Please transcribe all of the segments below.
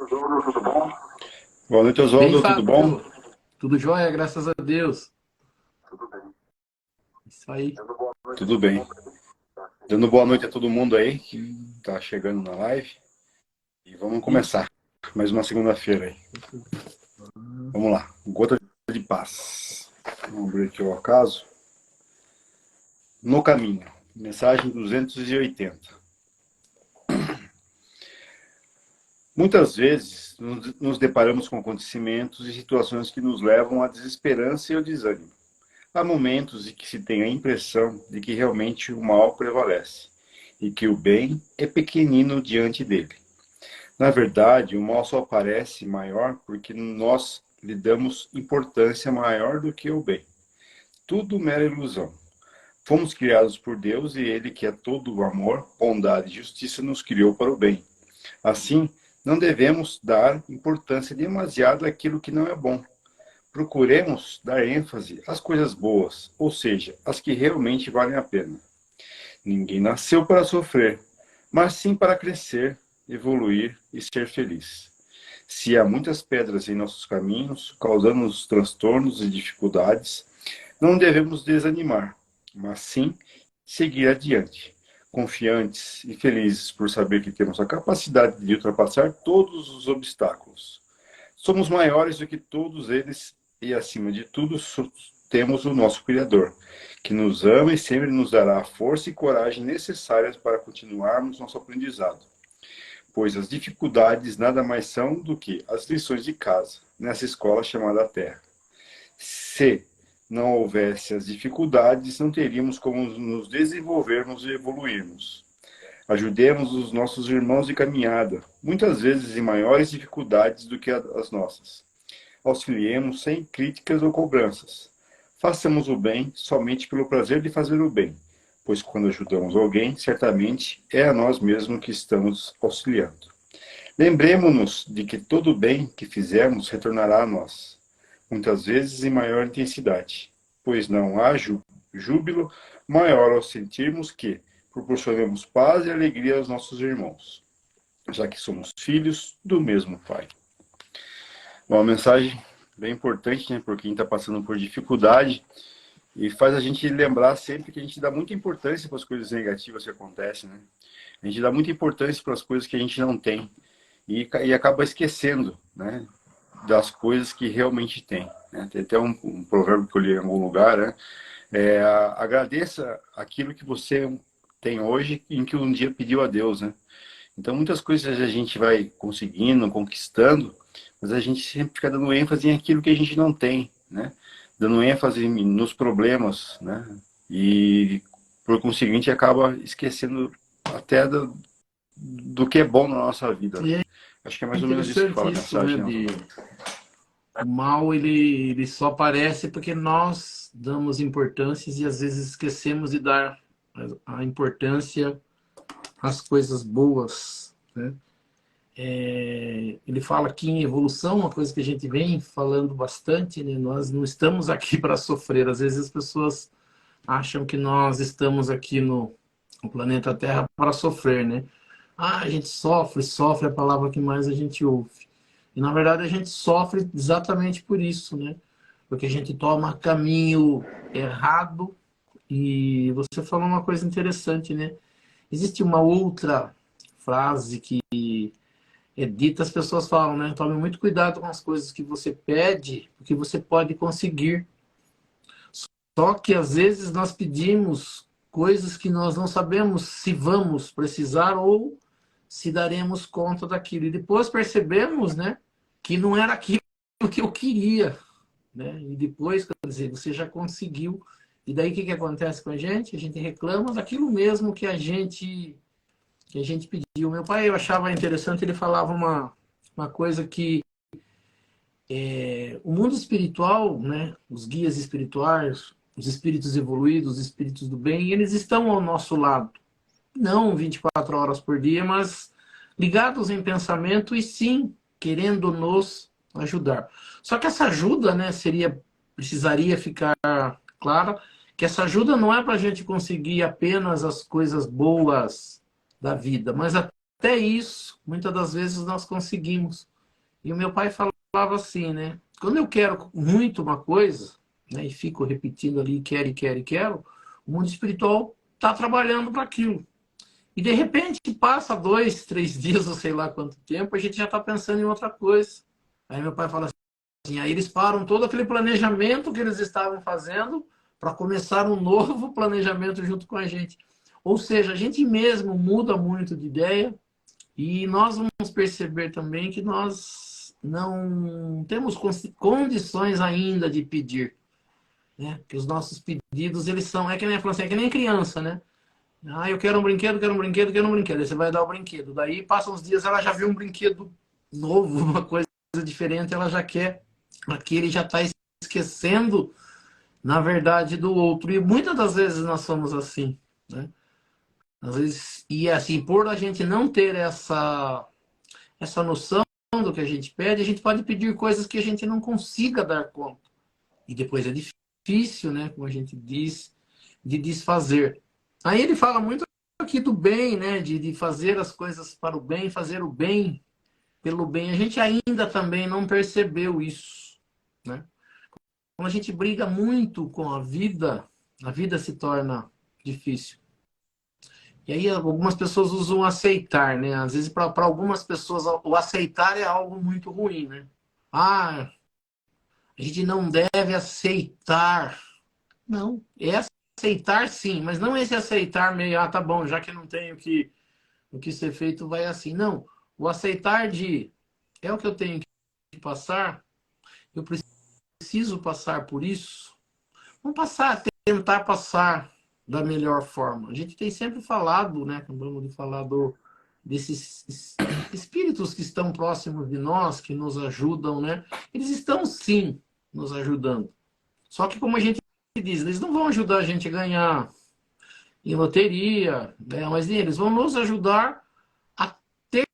Oswaldo, tudo bom? Boa noite, Bem, Oswaldo, tudo bom? Fábio, tudo jóia, graças a Deus. Tudo bem. Isso aí. Dando boa noite a Tudo todo bem. mundo aí. Tá Dando chegando boa na noite a live. todo mundo aí que tá chegando na live. E vamos Isso. começar mais uma segunda-feira aí. Vamos lá. Gota de paz. Vamos abrir aqui o acaso. No caminho. Mensagem 280. Muitas vezes nos deparamos com acontecimentos e situações que nos levam à desesperança e ao desânimo. Há momentos em que se tem a impressão de que realmente o mal prevalece e que o bem é pequenino diante dele. Na verdade, o mal só parece maior porque nós lhe damos importância maior do que o bem. Tudo mera ilusão. Fomos criados por Deus e Ele, que é todo o amor, bondade e justiça, nos criou para o bem. Assim, não devemos dar importância demasiada àquilo que não é bom. Procuremos dar ênfase às coisas boas, ou seja, às que realmente valem a pena. Ninguém nasceu para sofrer, mas sim para crescer, evoluir e ser feliz. Se há muitas pedras em nossos caminhos, causando-nos transtornos e dificuldades, não devemos desanimar, mas sim seguir adiante, confiantes e felizes por saber que temos a capacidade de ultrapassar todos os obstáculos. Somos maiores do que todos eles e, acima de tudo, temos o nosso Criador, que nos ama e sempre nos dará a força e coragem necessárias para continuarmos nosso aprendizado, pois as dificuldades nada mais são do que as lições de casa, nessa escola chamada Terra. Se não houvesse as dificuldades, não teríamos como nos desenvolvermos e evoluirmos. Ajudemos os nossos irmãos de caminhada, muitas vezes em maiores dificuldades do que as nossas. Auxiliemos sem críticas ou cobranças. Façamos o bem somente pelo prazer de fazer o bem, pois quando ajudamos alguém, certamente é a nós mesmos que estamos auxiliando. Lembremos-nos de que todo o bem que fizermos retornará a nós, muitas vezes em maior intensidade, pois não há júbilo maior ao sentirmos que proporcionemos paz e alegria aos nossos irmãos, já que somos filhos do mesmo Pai. Uma mensagem bem importante, né, por quem está passando por dificuldade, e faz a gente lembrar sempre que a gente dá muita importância para as coisas negativas que acontecem, né? A gente dá muita importância para as coisas que a gente não tem e acaba esquecendo, né, das coisas que realmente tem, né? Tem até um provérbio que eu li em algum lugar, né? Agradeça aquilo que você tem hoje em que um dia pediu a Deus, né? Então, muitas coisas a gente vai conseguindo, conquistando, mas a gente sempre fica dando ênfase em aquilo que a gente não tem, né? Dando ênfase nos problemas, né? E, por conseguinte, acaba esquecendo até do que é bom na nossa vida, né? E Acho que é é mais ou menos isso que interessante fala a isso, né? mensagem, né? O mal, ele só aparece porque nós damos importâncias e às vezes esquecemos de dar a importância às coisas boas, né? Ele fala aqui em evolução, uma coisa que a gente vem falando bastante, né? Nós não estamos aqui para sofrer. Às vezes as pessoas acham que nós estamos aqui no planeta Terra para sofrer, né? Ah, a gente sofre, sofre é a palavra que mais a gente ouve. E na verdade a gente sofre exatamente por isso, né? Porque a gente toma caminho errado. E você falou uma coisa interessante, né? Existe uma outra frase que é dita, as pessoas falam, né? Tome muito cuidado com as coisas que você pede, porque você pode conseguir. Só que às vezes nós pedimos coisas que nós não sabemos se vamos precisar ou se daremos conta daquilo. E depois percebemos, né, que não era aquilo que eu queria, né? E depois, quer dizer, você já conseguiu. E daí o que acontece com a gente? A gente reclama daquilo mesmo que a gente pediu. Meu pai, eu achava interessante, ele falava uma coisa que o mundo espiritual, né, os guias espirituais, os espíritos evoluídos, os espíritos do bem, eles estão ao nosso lado. Não 24 horas por dia, mas ligados em pensamento e sim querendo nos ajudar. Só que essa ajuda, né, precisaria ficar clara que essa ajuda não é para a gente conseguir apenas as coisas boas da vida, mas até isso, muitas das vezes nós conseguimos. E o meu pai falava assim, né? Quando eu quero muito uma coisa, né, e fico repetindo ali, quero e quero e quero, o mundo espiritual está trabalhando para aquilo. E de repente passa 2, 3 dias, ou sei lá quanto tempo, a gente já está pensando em outra coisa. Aí meu pai fala assim, aí eles param todo aquele planejamento que eles estavam fazendo para começar um novo planejamento junto com a gente. Ou seja, a gente mesmo muda muito de ideia e nós vamos perceber também que nós não temos condições ainda de pedir, né? Que os nossos pedidos, eles são, é que nem, assim, é que nem criança, né? Ah, eu quero um brinquedo, quero um brinquedo, quero um brinquedo. Aí você vai dar o brinquedo. Daí passam uns dias, ela já viu um brinquedo novo, uma coisa diferente, ela já quer. Aqui ele já está esquecendo, na verdade, do outro. E muitas das vezes nós somos assim, né? Às vezes, e assim, por a gente não ter essa noção do que a gente pode pedir coisas que a gente não consiga dar conta. E depois é difícil, né, como a gente diz, de desfazer. Aí ele fala muito aqui do bem, né, de fazer as coisas para o bem, fazer o bem pelo bem. A gente ainda também não percebeu isso, né? Quando a gente briga muito com a vida se torna difícil. E aí algumas pessoas usam aceitar, né? Às vezes para algumas pessoas o aceitar é algo muito ruim, né? Ah, a gente não deve aceitar. Não, é aceitar sim, mas não esse aceitar meio, ah, tá bom, já que não tem o que ser feito, vai assim. Não, o aceitar de é o que eu tenho que passar, eu preciso passar por isso. Vamos passar, tentar passar da melhor forma. A gente tem sempre falado, né? Acabamos de falar desses espíritos que estão próximos de nós, que nos ajudam, né? Eles estão sim nos ajudando. Só que como a gente diz, eles não vão ajudar a gente a ganhar em loteria, ganhar mais dinheiro. Eles vão nos ajudar a ter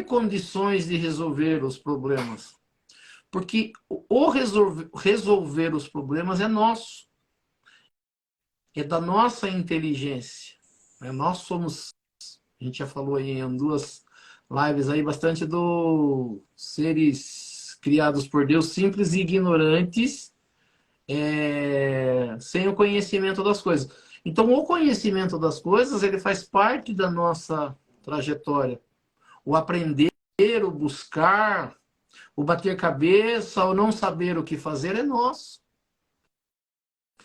condições de resolver os problemas. Porque o resolver os problemas é nosso. É da nossa inteligência. Nós somos, a gente já falou aí em 2 lives aí bastante dos seres criados por Deus, simples e ignorantes, sem o conhecimento das coisas. Então, o conhecimento das coisas, ele faz parte da nossa trajetória. O aprender, o buscar, o bater cabeça, o não saber o que fazer é nosso.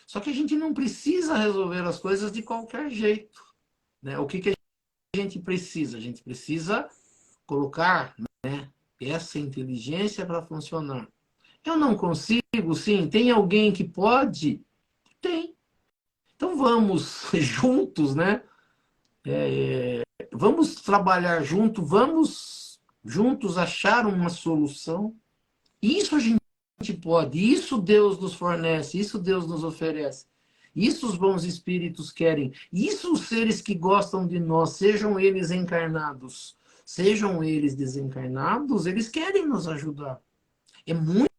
Só que a gente não precisa resolver as coisas de qualquer jeito, né? O que a gente precisa? A gente precisa colocar, né, essa inteligência para funcionar. Eu não consigo, sim. Tem alguém que pode? Tem. Então vamos juntos, né? Vamos trabalhar junto, vamos juntos achar uma solução. Isso a gente pode, isso Deus nos fornece, isso Deus nos oferece. Isso os bons espíritos querem. Isso os seres que gostam de nós, sejam eles encarnados, sejam eles desencarnados, eles querem nos ajudar. É muito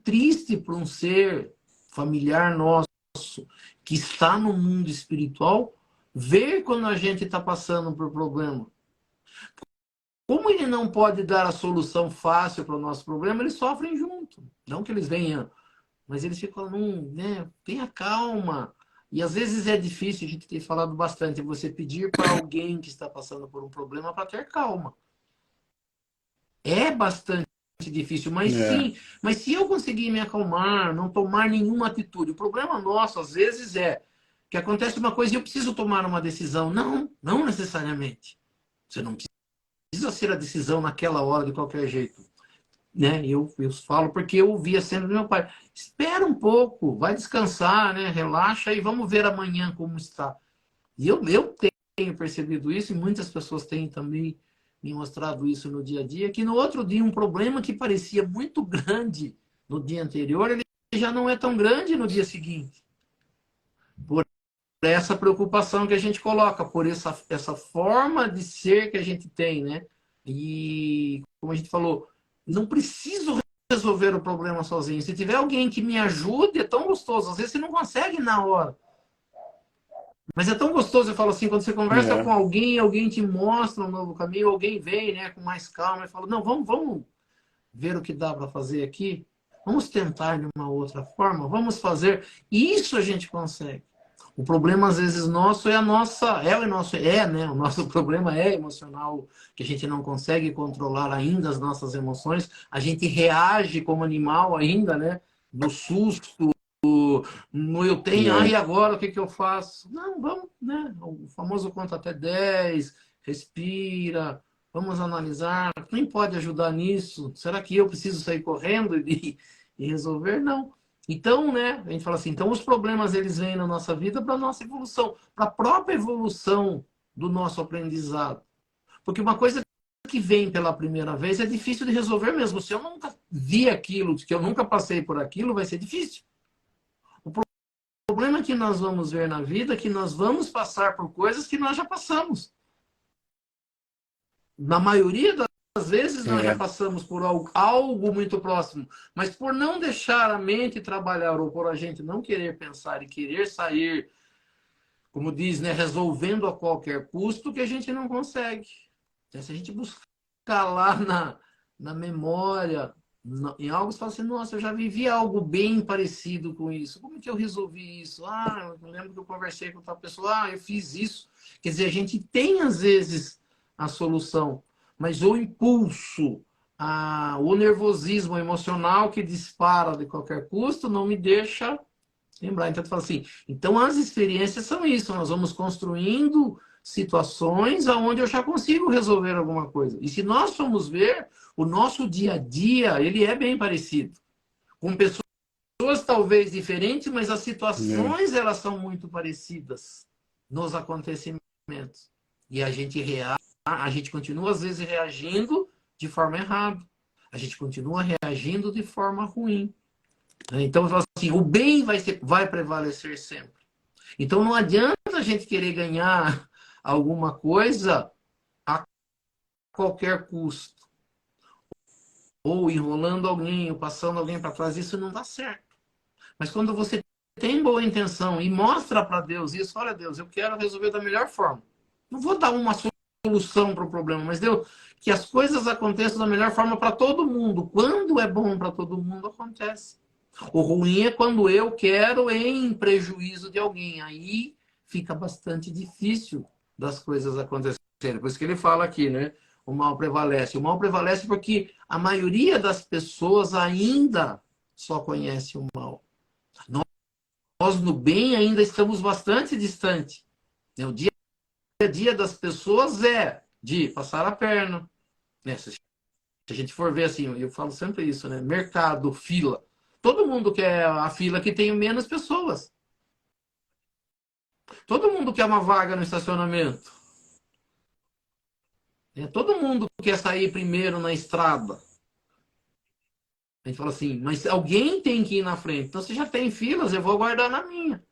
triste para um ser familiar nosso que está no mundo espiritual ver quando a gente está passando por problema. Como ele não pode dar a solução fácil para o nosso problema, eles sofrem junto. Não que eles venham, mas eles ficam né? Tenha calma. E às vezes é difícil, a gente tem falado bastante, você pedir para alguém que está passando por um problema para ter calma. É bastante difícil, mas sim, mas se eu conseguir me acalmar, não tomar nenhuma atitude, o problema nosso às vezes é que acontece uma coisa e eu preciso tomar uma decisão. Não, não necessariamente. Você não precisa ser a decisão naquela hora de qualquer jeito, né? Eu falo porque eu ouvia sempre do meu pai. Espera um pouco, vai descansar, né? Relaxa e vamos ver amanhã como está. E eu tenho percebido isso e muitas pessoas têm também me mostrado isso no dia a dia, que no outro dia um problema que parecia muito grande no dia anterior, ele já não é tão grande no dia seguinte. Por essa preocupação que a gente coloca, por essa forma de ser que a gente tem, né? E, como a gente falou, não preciso resolver o problema sozinho. Se tiver alguém que me ajude, é tão gostoso. Às vezes você não consegue na hora. Mas é tão gostoso, eu falo assim, quando você conversa com alguém te mostra um novo caminho, alguém vem, né, com mais calma e fala, não, vamos ver o que dá para fazer aqui, vamos tentar de uma outra forma, vamos fazer. Isso a gente consegue. O problema, às vezes, nosso é a nossa... né? O nosso problema é emocional, que a gente não consegue controlar ainda as nossas emoções. A gente reage como animal ainda, né? Do susto, no eu tenho, e agora o que eu faço? Não, vamos, né? O famoso conta até 10, respira, vamos analisar. Quem pode ajudar nisso? Será que eu preciso sair correndo e resolver? Não. Então, né, a gente fala assim, então os problemas eles vêm na nossa vida para a nossa evolução, para a própria evolução do nosso aprendizado. Porque uma coisa que vem pela primeira vez é difícil de resolver mesmo. Se eu nunca vi aquilo, se eu nunca passei por aquilo, vai ser difícil. O problema que nós vamos ver na vida é que nós vamos passar por coisas que nós já passamos. Na maioria das vezes nós já passamos por algo muito próximo, mas por não deixar a mente trabalhar ou por a gente não querer pensar e querer sair, como diz, né, resolvendo a qualquer custo, que a gente não consegue. Então, se a gente buscar lá na memória, em algo, você fala assim, nossa, eu já vivi algo bem parecido com isso. Como que eu resolvi isso? Ah, eu lembro que eu conversei com tal pessoa, eu fiz isso. Quer dizer, a gente tem, às vezes, a solução, mas o impulso, o nervosismo emocional que dispara de qualquer custo não me deixa lembrar. Então, tu fala assim, então as experiências são isso, nós vamos construindo situações onde eu já consigo resolver alguma coisa. E se nós formos ver, o nosso dia a dia, ele é bem parecido. Com pessoas talvez diferentes, mas as situações, elas são muito parecidas nos acontecimentos. E a gente continua, às vezes, reagindo de forma errada. A gente continua reagindo de forma ruim. Então, assim, o bem vai prevalecer sempre. Então, não adianta a gente querer ganhar alguma coisa a qualquer custo. Ou enrolando alguém, ou passando alguém para trás, isso não dá certo. Mas quando você tem boa intenção e mostra para Deus isso, olha, Deus, eu quero resolver da melhor forma. Não vou dar uma solução para o problema, mas Deus, que as coisas aconteçam da melhor forma para todo mundo. Quando é bom para todo mundo, acontece. O ruim é quando eu quero em prejuízo de alguém. Aí fica bastante difícil das coisas acontecerem. Por isso que ele fala aqui, né? O mal prevalece. O mal prevalece porque a maioria das pessoas ainda só conhece o mal. Nós no bem ainda estamos bastante distantes. O dia a dia das pessoas é de passar a perna. Se a gente for ver assim, eu falo sempre isso, né? Mercado, fila. Todo mundo quer a fila que tem menos pessoas. Todo mundo quer uma vaga no estacionamento. Todo mundo quer sair primeiro na estrada. A gente fala assim, mas alguém tem que ir na frente. Então, se já tem filas, eu vou aguardar na minha.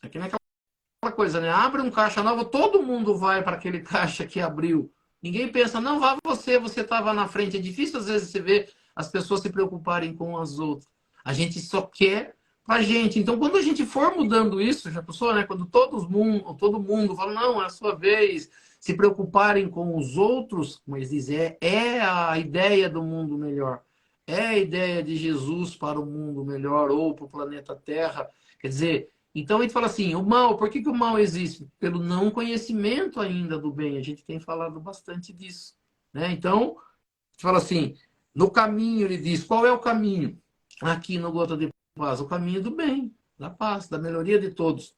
Aqui não é aquela coisa, né? Abre um caixa novo, todo mundo vai para aquele caixa que abriu. Ninguém pensa, não, vá você estava na frente. É difícil, às vezes, você ver as pessoas se preocuparem com as outras. A gente só quer pra gente. Então, quando a gente for mudando isso, já pensou, né? Quando todo mundo fala, não, é a sua vez, se preocuparem com os outros, como eles dizem, é a ideia do mundo melhor. É a ideia de Jesus para o mundo melhor ou para o planeta Terra. Quer dizer, então a gente fala assim, o mal, por que o mal existe? Pelo não conhecimento ainda do bem. A gente tem falado bastante disso. Né? Então, a gente fala assim, no caminho, ele diz, qual é o caminho? Aqui no Gota de Paz, o caminho do bem, da paz, da melhoria de todos.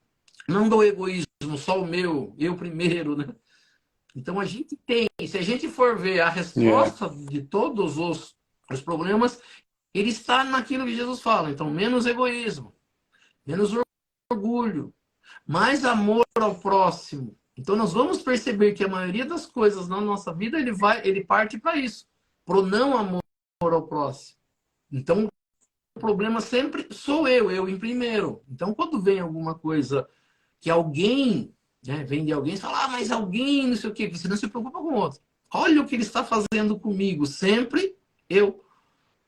Não do egoísmo, só o meu, eu primeiro, né? Então a gente tem, se a gente for ver a resposta de todos os problemas, ele está naquilo que Jesus fala. Então, menos egoísmo, menos orgulho, mais amor ao próximo. Então nós vamos perceber que a maioria das coisas na nossa vida, ele parte para isso, para o não amor ao próximo. Então, o problema sempre sou eu em primeiro. Então, quando vem alguma coisa que alguém, né, vem de alguém e fala, mas alguém, não sei o quê, você não se preocupa com o outro. Olha o que ele está fazendo comigo, sempre eu.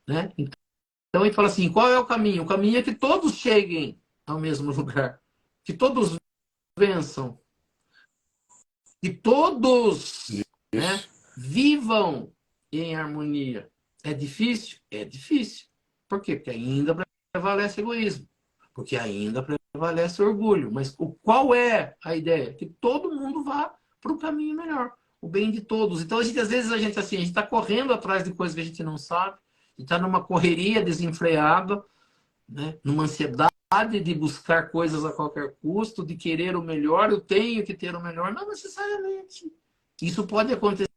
Né? Então, a gente fala assim, qual é o caminho? O caminho é que todos cheguem ao mesmo lugar. Que todos vençam. Que todos, né, vivam em harmonia. É difícil? É difícil. Por quê? Porque ainda prevalece egoísmo. Porque ainda prevalece orgulho. Mas qual é a ideia? Que todo mundo vá para o caminho melhor. O bem de todos. Então, às vezes, a gente está correndo atrás de coisas que a gente não sabe. Está numa correria desenfreada, né? Numa ansiedade de buscar coisas a qualquer custo, de querer o melhor, eu tenho que ter o melhor. Não necessariamente. Isso pode acontecer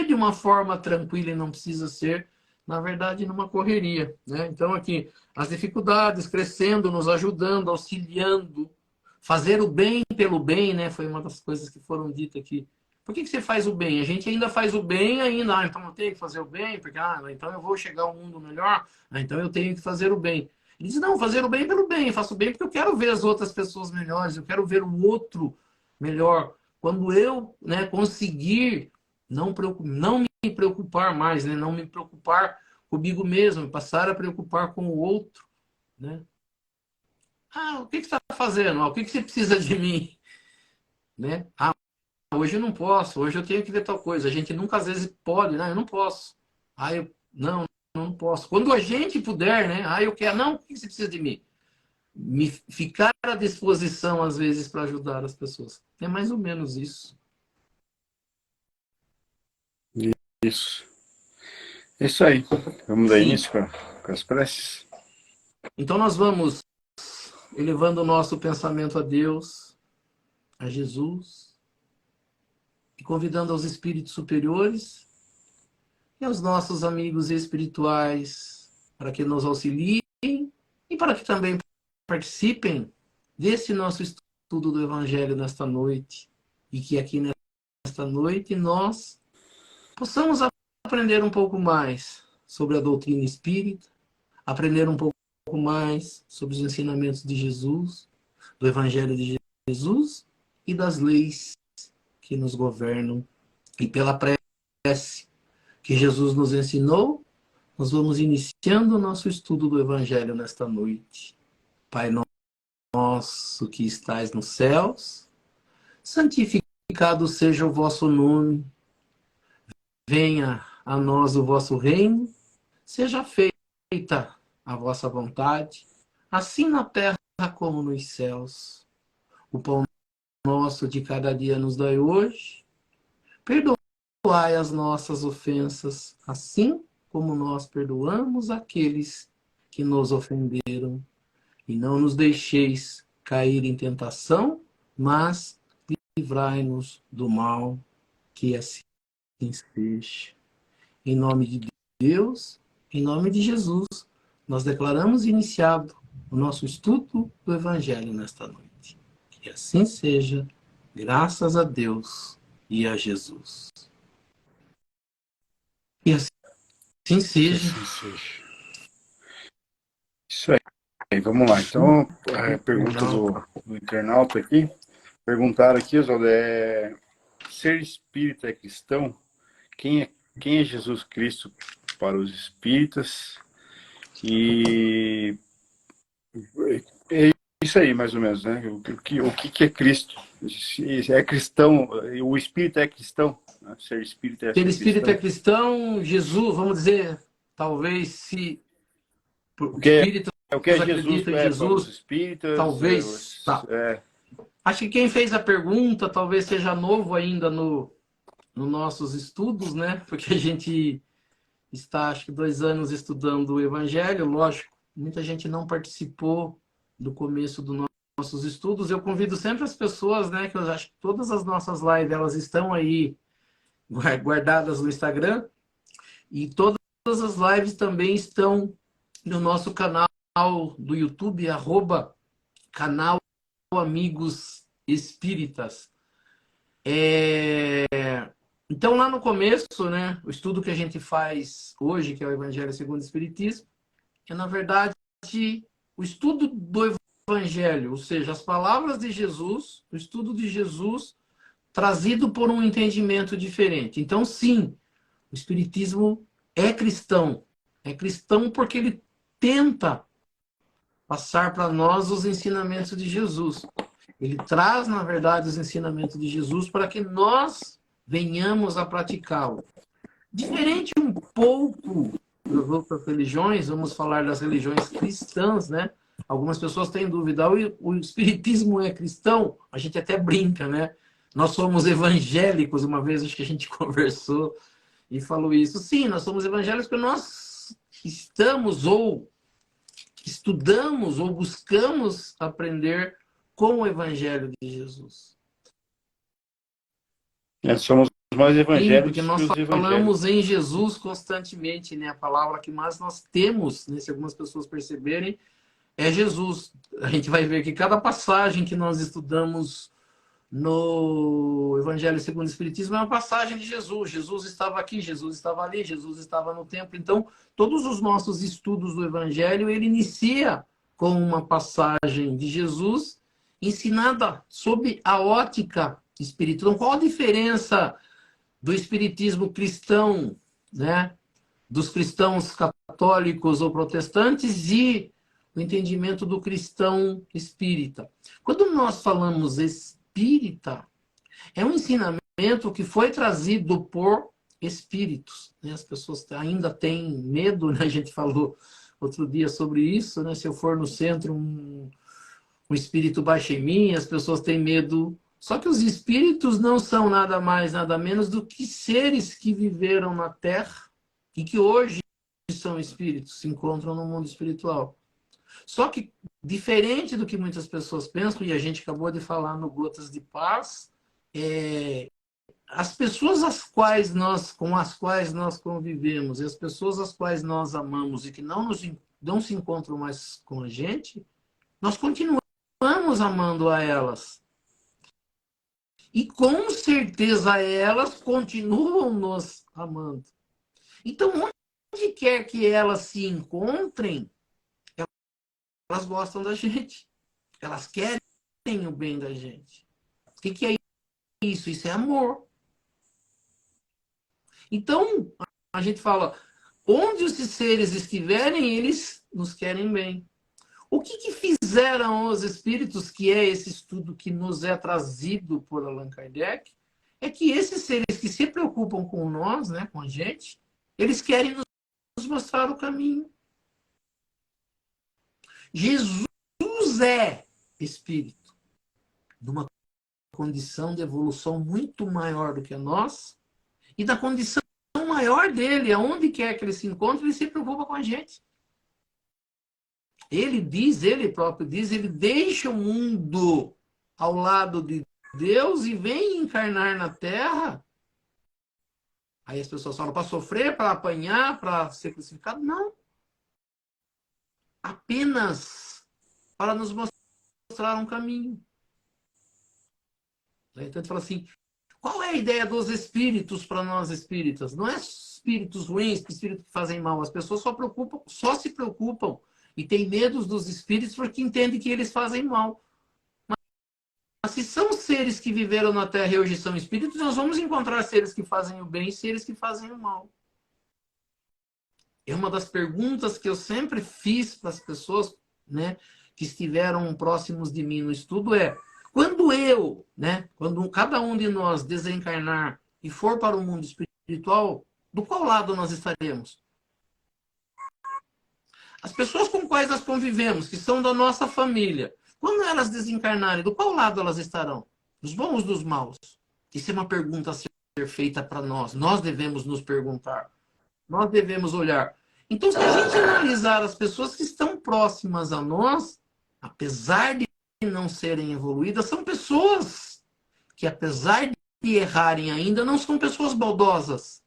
de uma forma tranquila e não precisa ser, na verdade, numa correria, né? Então, aqui, as dificuldades crescendo, nos ajudando, auxiliando, fazer o bem pelo bem, né? Foi uma das coisas que foram ditas aqui. Por que você faz o bem? A gente ainda faz o bem ainda. Ah, então eu tenho que fazer o bem, porque então eu vou chegar a um mundo melhor, então eu tenho que fazer o bem. Ele diz, não, fazer o bem pelo bem, eu faço o bem porque eu quero ver as outras pessoas melhores, eu quero ver o outro melhor. Quando eu, né, conseguir não me preocupar mais, né, não me preocupar comigo mesmo, passar a preocupar com o outro, né? O que você está fazendo? O que você precisa de mim? Né? Hoje eu não posso, hoje eu tenho que ver tal coisa. A gente nunca às vezes pode, né? Eu não posso. Não posso. Quando a gente puder, né? Eu quero. Não, o que você precisa de mim? Ficar à disposição, às vezes, para ajudar as pessoas. É mais ou menos isso. Isso. Isso aí. Vamos dar Sim. início com as preces? Então nós vamos elevando o nosso pensamento a Deus, a Jesus, e convidando aos espíritos superiores e aos nossos amigos espirituais para que nos auxiliem e para que também participem desse nosso estudo do Evangelho nesta noite. E que aqui nesta noite nós possamos aprender um pouco mais sobre a doutrina espírita, aprender um pouco mais sobre os ensinamentos de Jesus, do Evangelho de Jesus e das leis que nos governam. E pela prece que Jesus nos ensinou, nós vamos iniciando o nosso estudo do Evangelho nesta noite. Pai nosso que estais nos céus, santificado seja o vosso nome, venha a nós o vosso reino, seja feita a vossa vontade, assim na terra como nos céus. O pão nosso de cada dia nos dai hoje, perdoai as nossas ofensas, assim como nós perdoamos aqueles que nos ofenderam. E não nos deixeis cair em tentação, mas livrai-nos do mal, que assim seja. Em nome de Deus, em nome de Jesus, nós declaramos iniciado o nosso estudo do Evangelho nesta noite. Que assim seja, graças a Deus e a Jesus. E assim seja. Que assim seja. Isso aí. Vamos lá. Então, a pergunta do internauta aqui. Perguntaram aqui, Oswaldo, ser espírita é cristão? Quem é Jesus Cristo para os espíritas? E é isso aí, mais ou menos, né? O que é Cristo? Se é cristão, o espírita é cristão? Né? Ser espírita é Ser ser espírita é cristão? cristão, Jesus, vamos dizer, talvez se O que é Jesus acreditam em para os Jesus, espíritas? talvez. Tá. Acho que quem fez a pergunta talvez seja novo ainda nos nossos estudos, né? Porque a gente está, acho que 2 anos estudando o Evangelho, lógico, muita gente não participou do começo dos nossos estudos. Eu convido sempre as pessoas, né? Que eu acho que todas as nossas lives elas estão aí guardadas no Instagram e todas as lives também estão no nosso canal do YouTube, @canal Amigos Espíritas. Então, lá no começo, né, o estudo que a gente faz hoje, que é o Evangelho segundo o Espiritismo, é, na verdade, o estudo do Evangelho, ou seja, as palavras de Jesus, o estudo de Jesus trazido por um entendimento diferente. Então, sim, o Espiritismo é cristão. É cristão porque ele tenta passar para nós os ensinamentos de Jesus. Ele traz, na verdade, os ensinamentos de Jesus para que nós venhamos a praticá-lo. Diferente um pouco outras religiões, vamos falar das religiões cristãs, né? Algumas pessoas têm dúvida, o espiritismo é cristão? A gente até brinca, né? Nós somos evangélicos, uma vez acho que a gente conversou e falou isso. Sim, nós somos evangélicos porque nós estamos ou estudamos ou buscamos aprender com o evangelho de Jesus. Somos mais Sim, porque evangélicos que nós os evangélicos. falamos em Jesus constantemente, né? A palavra que mais nós temos, né? Se algumas pessoas perceberem, é Jesus. A gente vai ver que cada passagem que nós estudamos no Evangelho segundo o Espiritismo é uma passagem de Jesus. Jesus estava aqui, Jesus estava ali, Jesus estava no templo. Então, todos os nossos estudos do Evangelho, ele inicia com uma passagem de Jesus ensinada sob a ótica espiritual. Então, qual a diferença do espiritismo cristão, né, dos cristãos católicos ou protestantes e o entendimento do cristão espírita? Quando nós falamos espírita, é um ensinamento que foi trazido por espíritos, né? As pessoas ainda têm medo, né? A gente falou outro dia sobre isso, né? Se eu for no centro, um espírito baixa em mim, as pessoas têm medo. Só que os espíritos não são nada mais, nada menos do que seres que viveram na Terra e que hoje são espíritos, se encontram no mundo espiritual. Só que, diferente do que muitas pessoas pensam, e a gente acabou de falar no Gotas de Paz, as pessoas com as quais nós convivemos, e as pessoas as quais nós amamos e que não se encontram mais com a gente, nós continuamos amando a elas. E com certeza elas continuam nos amando. Então, onde quer que elas se encontrem, elas gostam da gente. Elas querem o bem da gente. O que é isso? Isso é amor. Então, a gente fala, onde os seres estiverem, eles nos querem bem. O que fizeram os espíritos, que é esse estudo que nos é trazido por Allan Kardec, é que esses seres que se preocupam com nós, né, com a gente, eles querem nos mostrar o caminho. Jesus é espírito, de uma condição de evolução muito maior do que a nossa, e da condição maior dele, aonde quer que ele se encontre, ele se preocupa com a gente. Ele próprio diz, ele deixa o mundo ao lado de Deus e vem encarnar na Terra. Aí as pessoas falam para sofrer, para apanhar, para ser crucificado. Não. Apenas para nos mostrar um caminho. Então ele fala assim, qual é a ideia dos espíritos para nós espíritas? Não é espíritos ruins, espíritos que fazem mal. As pessoas só se preocupam e têm medo dos espíritos porque entendem que eles fazem mal. Mas se são seres que viveram na Terra e hoje são espíritos, nós vamos encontrar seres que fazem o bem e seres que fazem o mal. É uma das perguntas que eu sempre fiz para as pessoas, né, que estiveram próximos de mim no estudo quando cada um de nós desencarnar e for para o mundo espiritual, do qual lado nós estaremos? As pessoas com quais nós convivemos, que são da nossa família, quando elas desencarnarem, do qual lado elas estarão? Dos bons ou dos maus? Isso é uma pergunta a ser feita para nós. Nós devemos nos perguntar. Nós devemos olhar. Então, se a gente analisar as pessoas que estão próximas a nós, apesar de não serem evoluídas, são pessoas que, apesar de errarem ainda, não são pessoas baldosas.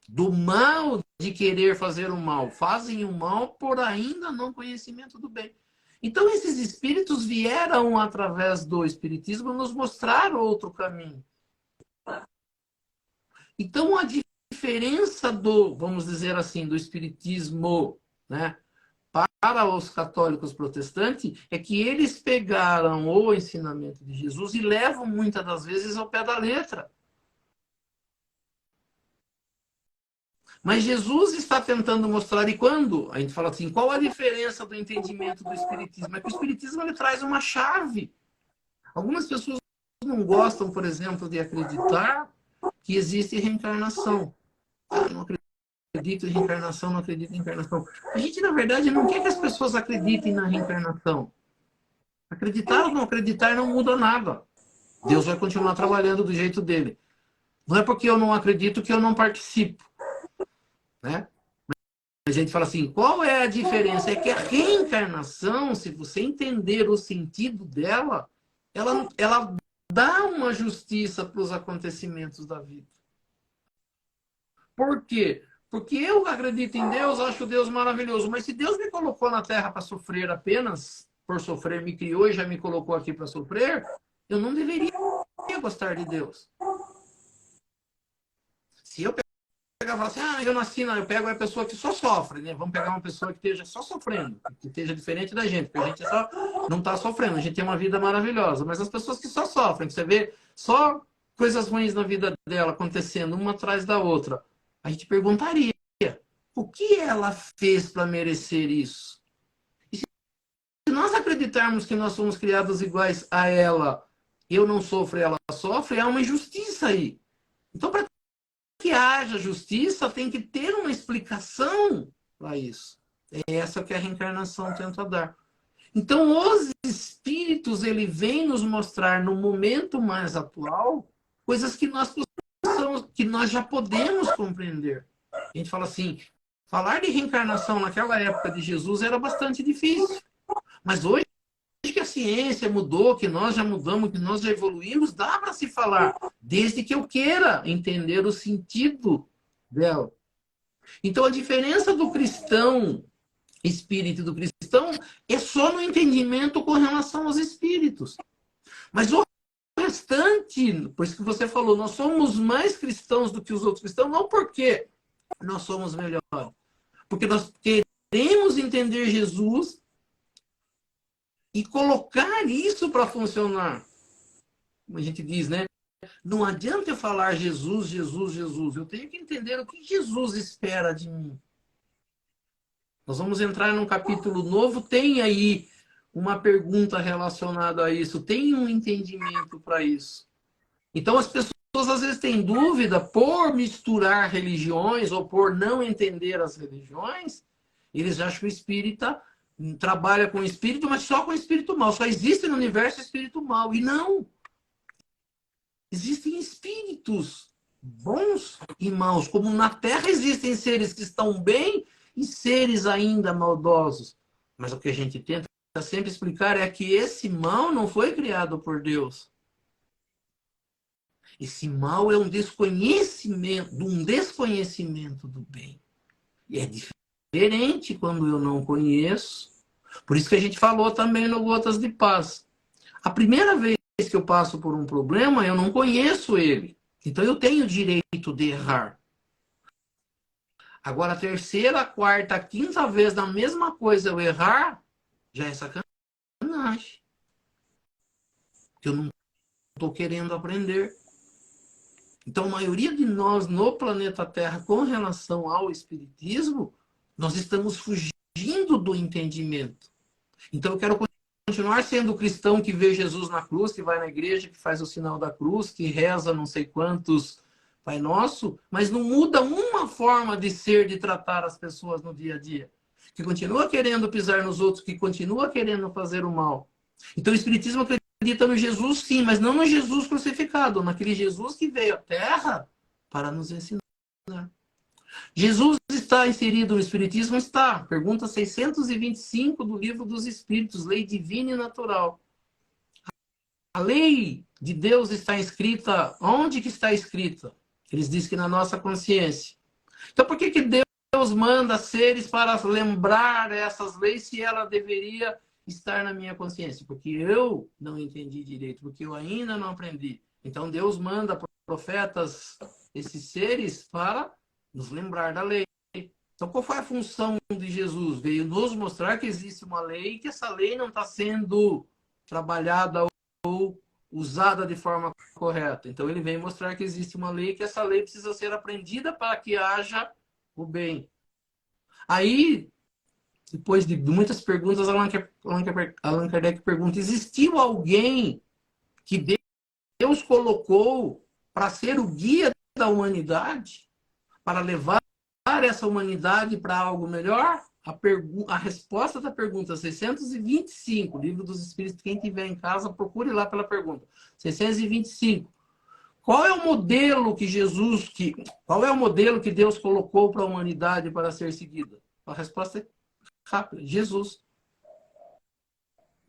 Do mal de querer fazer o mal. Fazem o mal por ainda não conhecimento do bem. Então, esses espíritos vieram, através do espiritismo, nos mostrar outro caminho. Então, a diferença vamos dizer assim, do espiritismo, né, para os católicos protestantes, é que eles pegaram o ensinamento de Jesus e levam, muitas das vezes, ao pé da letra. Mas Jesus está tentando mostrar, e quando a gente fala assim, qual a diferença do entendimento do Espiritismo? É que o Espiritismo ele traz uma chave. Algumas pessoas não gostam, por exemplo, de acreditar que existe reencarnação. Eu não acredito acredito em reencarnação, não acredito em reencarnação. A gente, na verdade, não quer que as pessoas acreditem na reencarnação. Acreditar ou não acreditar não muda nada. Deus vai continuar trabalhando do jeito dele. Não é porque eu não acredito que eu não participo, né? A gente fala assim, qual é a diferença? É que a reencarnação, se você entender o sentido dela, ela dá uma justiça para os acontecimentos da vida. Por quê? Porque eu acredito em Deus, acho Deus maravilhoso, mas se Deus me colocou na Terra para sofrer apenas por sofrer, me criou e já me colocou aqui para sofrer, eu não deveria gostar de Deus. Se eu pegar e falar assim, eu nasci, não, eu pego a pessoa que só sofre, né? Vamos pegar uma pessoa que esteja só sofrendo, que esteja diferente da gente, porque a gente só não está sofrendo, a gente tem uma vida maravilhosa, mas as pessoas que só sofrem, que você vê só coisas ruins na vida dela acontecendo uma atrás da outra, a gente perguntaria, o que ela fez para merecer isso? E se nós acreditarmos que nós somos criados iguais a ela, eu não sofro e ela sofre, há uma injustiça aí. Então, para que haja justiça, tem que ter uma explicação para isso. É essa que a reencarnação tenta dar. Então, os espíritos, ele vem nos mostrar no momento mais atual coisas que nós já podemos compreender. A gente fala assim, falar de reencarnação naquela época de Jesus era bastante difícil. Mas hoje que a ciência mudou, que nós já mudamos, que nós já evoluímos, dá para se falar, desde que eu queira entender o sentido dela. Então, a diferença do cristão espírito e do cristão é só no entendimento com relação aos espíritos. Mas o restante, por isso que você falou, nós somos mais cristãos do que os outros cristãos, não porque nós somos melhores, porque nós queremos entender Jesus e colocar isso para funcionar. Como a gente diz, né? Não adianta eu falar Jesus, Jesus, Jesus. Eu tenho que entender o que Jesus espera de mim. Nós vamos entrar num capítulo novo. Tem aí uma pergunta relacionada a isso. Tem um entendimento para isso. Então, as pessoas às vezes têm dúvida por misturar religiões ou por não entender as religiões. Eles acham que o espírita trabalha com o espírito, mas só com o espírito mal. Só existe no universo espírito mal. E não. Existem espíritos bons e maus. Como na Terra existem seres que estão bem e seres ainda maldosos. Mas o que a gente tenta sempre explicar é que esse mal não foi criado por Deus. Esse mal é um desconhecimento do bem. E é diferente quando eu não conheço. Por isso que a gente falou também no Gotas de Paz. A primeira vez que eu passo por um problema, eu não conheço ele. Então eu tenho o direito de errar. Agora, a terceira, a quarta, a quinta vez da mesma coisa eu errar, já é sacanagem. Porque eu não estou querendo aprender. Então, a maioria de nós no planeta Terra, com relação ao espiritismo, nós estamos fugindo do entendimento. Então, eu quero continuar sendo o cristão que vê Jesus na cruz, que vai na igreja, que faz o sinal da cruz, que reza não sei quantos Pai Nosso, mas não muda uma forma de ser, de tratar as pessoas no dia a dia. Que continua querendo pisar nos outros, que continua querendo fazer o mal. Então, o espiritismo acredita no Jesus, sim, mas não no Jesus crucificado, naquele Jesus que veio à Terra para nos ensinar. Jesus está inserido no Espiritismo? Está. Pergunta 625 do Livro dos Espíritos, Lei Divina e Natural. A lei de Deus está escrita, onde que está escrita? Eles dizem que na nossa consciência. Então por que Deus manda seres para lembrar essas leis se ela deveria estar na minha consciência? Porque eu não entendi direito, porque eu ainda não aprendi. Então Deus manda profetas, esses seres, para nos lembrar da lei. Então, qual foi a função de Jesus? Veio nos mostrar que existe uma lei e que essa lei não está sendo trabalhada ou usada de forma correta. Então, ele vem mostrar que existe uma lei e que essa lei precisa ser aprendida para que haja o bem. Aí, depois de muitas perguntas, Allan Kardec pergunta, existiu alguém que Deus colocou para ser o guia da humanidade? Para levar levar essa humanidade para algo melhor? A resposta da pergunta 625, Livro dos Espíritos, quem tiver em casa, procure lá pela pergunta. 625. Qual é o modelo qual é o modelo que Deus colocou para a humanidade para ser seguida? A resposta é rápida, Jesus.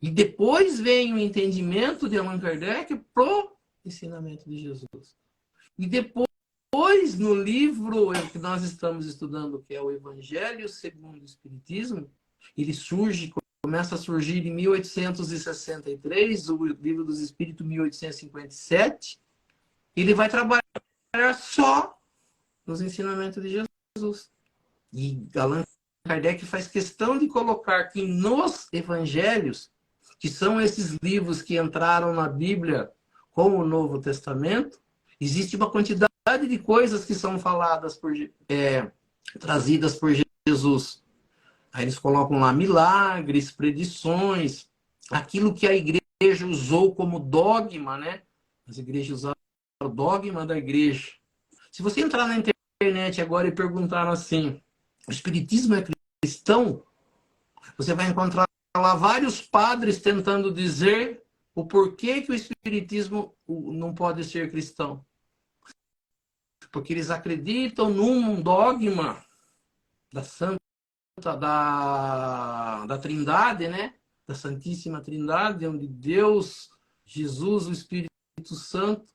E depois vem o entendimento de Allan Kardec pro ensinamento de Jesus. E depois, no livro que nós estamos estudando, que é o Evangelho segundo o Espiritismo, ele começa a surgir em 1863, o Livro dos Espíritos, 1857. Ele vai trabalhar só nos ensinamentos de Jesus. E Allan Kardec faz questão de colocar que nos evangelhos, que são esses livros que entraram na Bíblia com o Novo Testamento, existe uma quantidade de coisas que são faladas, trazidas por Jesus. Aí eles colocam lá milagres, predições, aquilo que a igreja usou como dogma, né? As igrejas usaram o dogma da igreja. Se você entrar na internet agora e perguntar assim, o espiritismo é cristão? Você vai encontrar lá vários padres tentando dizer o porquê que o espiritismo não pode ser cristão. Porque eles acreditam num dogma da da Trindade, né? Da Santíssima Trindade, onde Deus, Jesus, o Espírito Santo.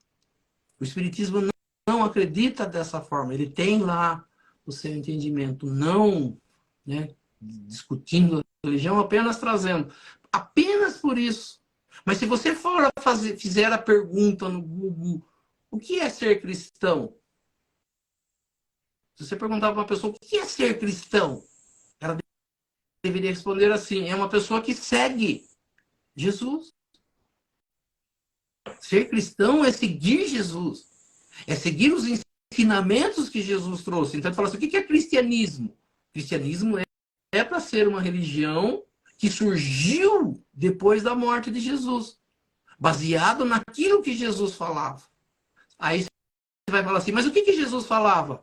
O espiritismo não acredita dessa forma. Ele tem lá o seu entendimento, não, né, discutindo a religião, apenas trazendo. Apenas por isso. Mas se você fizer a pergunta no Google, o que é ser cristão? Se você perguntar para uma pessoa, o que é ser cristão? Ela deveria responder assim, é uma pessoa que segue Jesus. Ser cristão é seguir Jesus. É seguir os ensinamentos que Jesus trouxe. Então, ele fala assim, o que é cristianismo? Cristianismo é para ser uma religião que surgiu depois da morte de Jesus, baseado naquilo que Jesus falava. Aí você vai falar assim, mas o que Jesus falava?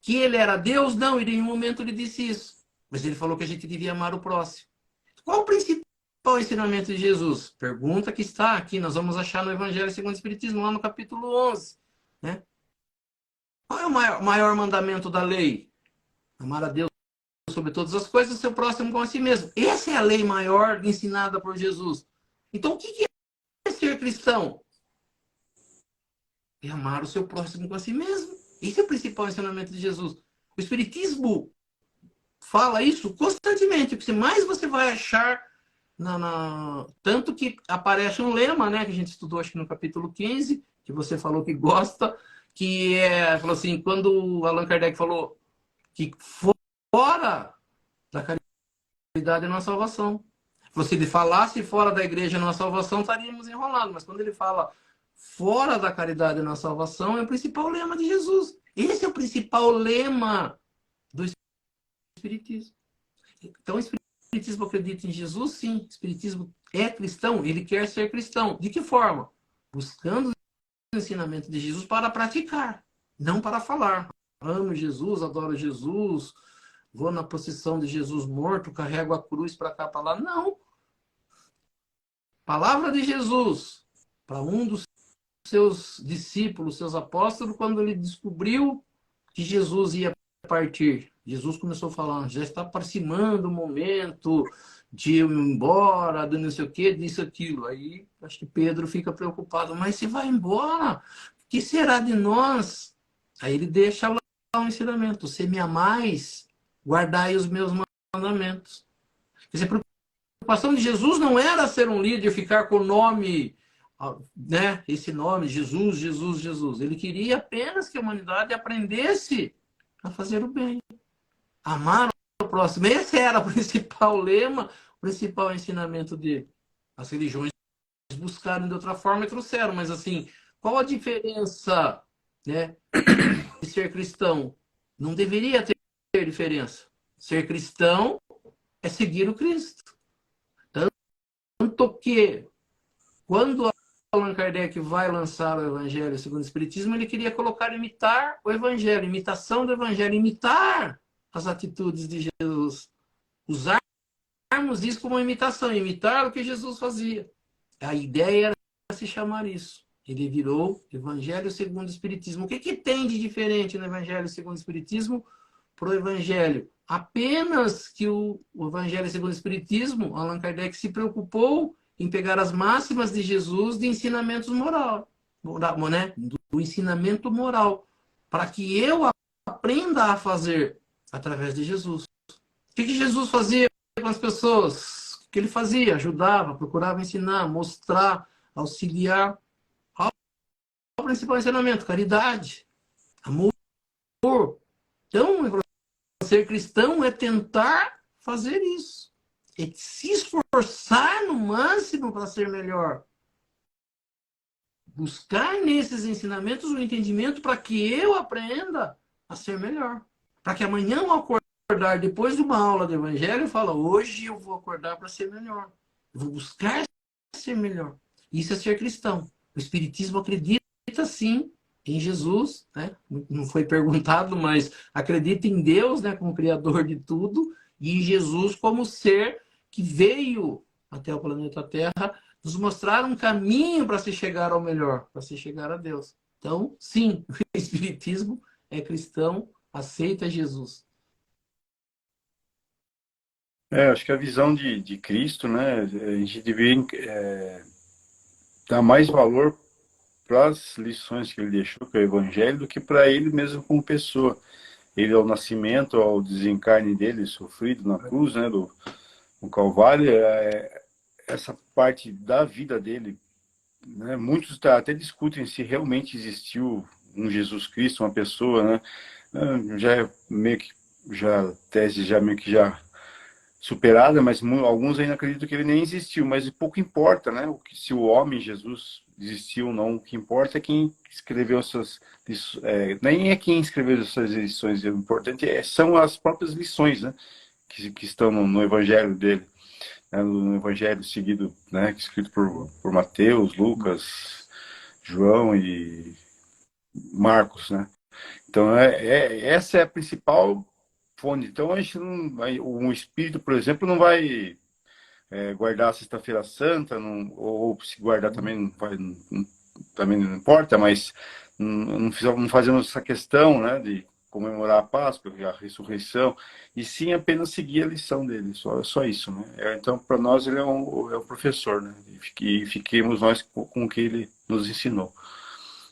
Que ele era Deus? Não, em nenhum momento ele disse isso. Mas ele falou que a gente devia amar o próximo. Qual o principal ensinamento de Jesus? Pergunta que está aqui, nós vamos achar no Evangelho segundo o Espiritismo, lá no capítulo 11. Né? Qual é o maior mandamento da lei? Amar a Deus sobre todas as coisas, seu próximo como a si mesmo. Essa é a lei maior ensinada por Jesus. Então, o que é ser cristão? É amar o seu próximo com a si mesmo. Esse é o principal ensinamento de Jesus. O Espiritismo fala isso constantemente. O que mais você vai achar, tanto que aparece um lema, né, que a gente estudou acho que no capítulo 15, que você falou que gosta, que falou assim, quando Allan Kardec falou que fora da caridade não há salvação. Se ele falasse fora da igreja não há salvação, estaríamos enrolados. Mas quando ele fala fora da caridade não há salvação, é o principal lema de Jesus. Esse é o principal lema do Espiritismo. Então, o Espiritismo acredita em Jesus? Sim. O Espiritismo é cristão? Ele quer ser cristão. De que forma? Buscando o ensinamento de Jesus para praticar, não para falar. Amo Jesus, adoro Jesus, vou na procissão de Jesus morto, carrego a cruz para cá, para lá. Não. Palavra de Jesus para um dos seus discípulos, seus apóstolos, quando ele descobriu que Jesus ia partir. Jesus começou a falar, já está aproximando o momento de eu ir embora, de não sei o que, disso, aquilo. Aí, acho que Pedro fica preocupado, mas se vai embora, o que será de nós? Aí ele deixa lá um ensinamento, se me amais, guardai os meus mandamentos. Quer dizer, a preocupação de Jesus não era ser um líder, ficar com o nome, né, esse nome, Jesus, Jesus, Jesus. Ele queria apenas que a humanidade aprendesse a fazer o bem, amar o próximo. Esse era o principal lema, o principal ensinamento dele. As religiões buscaram de outra forma e trouxeram, mas assim, qual a diferença, né, de ser cristão? Não deveria ter diferença. Ser cristão é seguir o Cristo. Tanto que, quando Allan Kardec vai lançar o Evangelho segundo o Espiritismo, ele queria colocar imitar o Evangelho, imitação do Evangelho, imitar as atitudes de Jesus. Usarmos isso como uma imitação, imitar o que Jesus fazia. A ideia era se chamar isso. Ele virou Evangelho segundo o Espiritismo. O que tem de diferente no Evangelho segundo o Espiritismo para o Evangelho? Apenas que o Evangelho segundo o Espiritismo, Allan Kardec se preocupou em pegar as máximas de Jesus de ensinamentos moral, né? Do ensinamento moral, para que eu aprenda a fazer através de Jesus. O que Jesus fazia com as pessoas? O que ele fazia? Ajudava, procurava ensinar, mostrar, auxiliar. Qual o principal ensinamento? Caridade, amor. Então, ser cristão é tentar fazer isso. É se esforçar no máximo para ser melhor. Buscar nesses ensinamentos o entendimento para que eu aprenda a ser melhor. Para que amanhã eu acordar depois de uma aula do Evangelho e falo, hoje eu vou acordar para ser melhor. Eu vou buscar ser melhor. Isso é ser cristão. O Espiritismo acredita sim em Jesus, né? Não foi perguntado, mas acredita em Deus, né, como Criador de tudo, e em Jesus como ser que veio até o planeta Terra nos mostrar um caminho para se chegar ao melhor, para se chegar a Deus. Então, sim, o Espiritismo é cristão, aceita Jesus. Acho que a visão de Cristo, né, a gente deveria dar mais valor para as lições que ele deixou, que é o Evangelho, do que para ele mesmo como pessoa. Ele, ao nascimento, ao desencarne dele, sofrido na cruz, né, no Calvário, essa parte da vida dele, né, muitos até discutem se realmente existiu um Jesus Cristo, uma pessoa, né, já é meio que, já, tese já meio que já superada, mas alguns ainda acreditam que ele nem existiu, mas pouco importa, né, se o homem Jesus existiu ou não, o que importa é quem escreveu essas lições, nem é quem escreveu essas lições, o importante são as próprias lições, né, que estão no Evangelho dele, né, no Evangelho seguido, né, escrito por Mateus, Lucas, João e Marcos, né. Então, essa é a principal fonte. Então, a gente um espírito, por exemplo, não vai guardar a Sexta-feira Santa, não, ou se guardar também não vai, também não importa, mas não fazemos essa questão, né, de comemorar a Páscoa, a ressurreição, e sim apenas seguir a lição dele, só isso, né? Então, para nós, ele é o professor, né? E fiquemos nós com o que ele nos ensinou.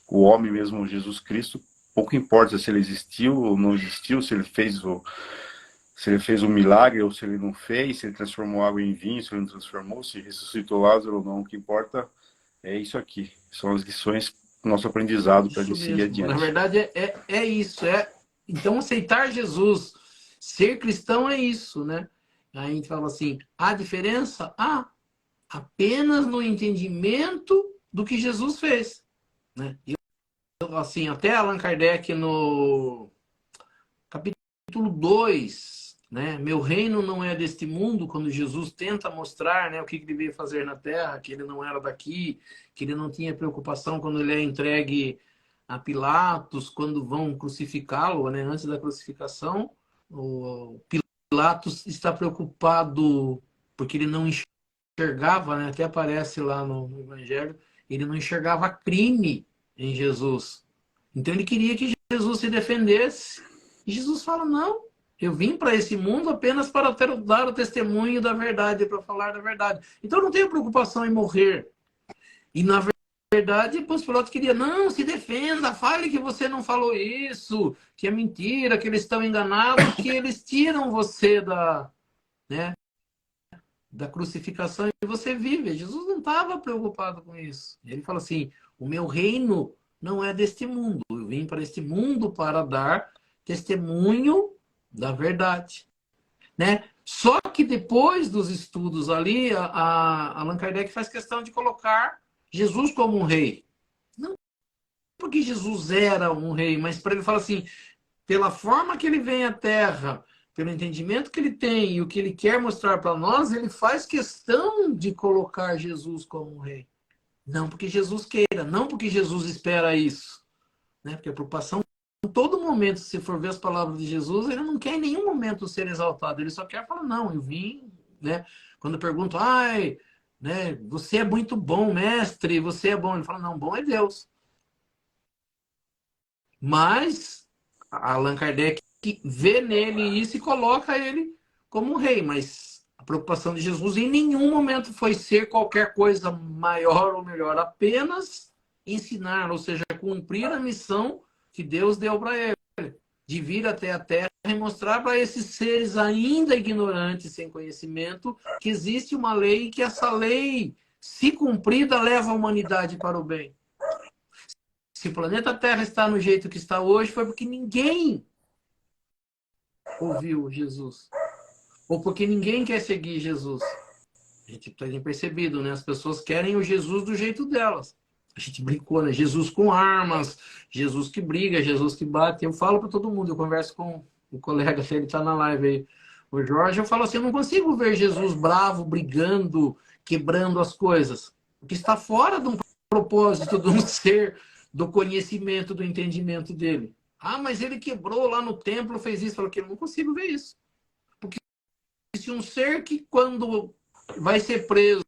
O homem mesmo, Jesus Cristo, pouco importa se ele existiu ou não existiu, se ele fez um milagre ou se ele não fez, se ele transformou água em vinho, se ele não transformou, se ressuscitou Lázaro ou não, o que importa é isso aqui. São as lições do nosso aprendizado para a gente seguir adiante. Na verdade, é isso. Então, aceitar Jesus, ser cristão é isso, né? Aí a gente fala assim, há diferença? Há. Apenas no entendimento do que Jesus fez, né? Assim, até Allan Kardec no capítulo 2, né? Meu reino não é deste mundo, quando Jesus tenta mostrar, né, o que ele veio fazer na Terra, que ele não era daqui, que ele não tinha preocupação quando ele é entregue a Pilatos, quando vão crucificá-lo, né, antes da crucificação, o Pilatos está preocupado porque ele não enxergava, né, até aparece lá no Evangelho, ele não enxergava crime em Jesus. Então ele queria que Jesus se defendesse. E Jesus fala, não, eu vim para esse mundo apenas para dar o testemunho da verdade, para falar da verdade. Então eu não tenho preocupação em morrer. E na verdade, Pôncio Pilatos queria, não, se defenda, fale que você não falou isso, que é mentira, que eles estão enganados, que eles tiram você da crucificação e você vive. Jesus não estava preocupado com isso. Ele fala assim, o meu reino não é deste mundo. Eu vim para este mundo para dar testemunho da verdade, né? Só que depois dos estudos ali, Allan Kardec faz questão de colocar Jesus como um rei. Não porque Jesus era um rei, mas para ele falar assim, pela forma que ele vem à Terra, pelo entendimento que ele tem e o que ele quer mostrar para nós, ele faz questão de colocar Jesus como um rei. Não porque Jesus queira, não porque Jesus espera isso, né? Porque a preocupação, em todo momento, se for ver as palavras de Jesus, ele não quer em nenhum momento ser exaltado, ele só quer falar, não, eu vim, né? Quando eu pergunto, ai, né, você é muito bom, mestre, você é bom, ele fala, não, bom é Deus. Mas Allan Kardec vê nele isso e coloca ele como um rei, mas a preocupação de Jesus em nenhum momento foi ser qualquer coisa maior ou melhor, apenas ensinar, ou seja, cumprir a missão que Deus deu para ele, de vir até a Terra e mostrar para esses seres ainda ignorantes, sem conhecimento, que existe uma lei e que essa lei, se cumprida, leva a humanidade para o bem. Se o planeta Terra está no jeito que está hoje, foi porque ninguém ouviu Jesus. Ou porque ninguém quer seguir Jesus. A gente tem percebido, né? As pessoas querem o Jesus do jeito delas. A gente brincou, né? Jesus com armas, Jesus que briga, Jesus que bate. Eu falo para todo mundo, eu converso com o colega, se ele está na live aí, o Jorge, eu falo assim, eu não consigo ver Jesus bravo, brigando, quebrando as coisas. Porque está fora de um propósito, de um ser, do conhecimento, do entendimento dele. Ah, mas ele quebrou lá no templo, fez isso. Eu falo que eu não consigo ver isso. Porque se um ser que, quando vai ser preso,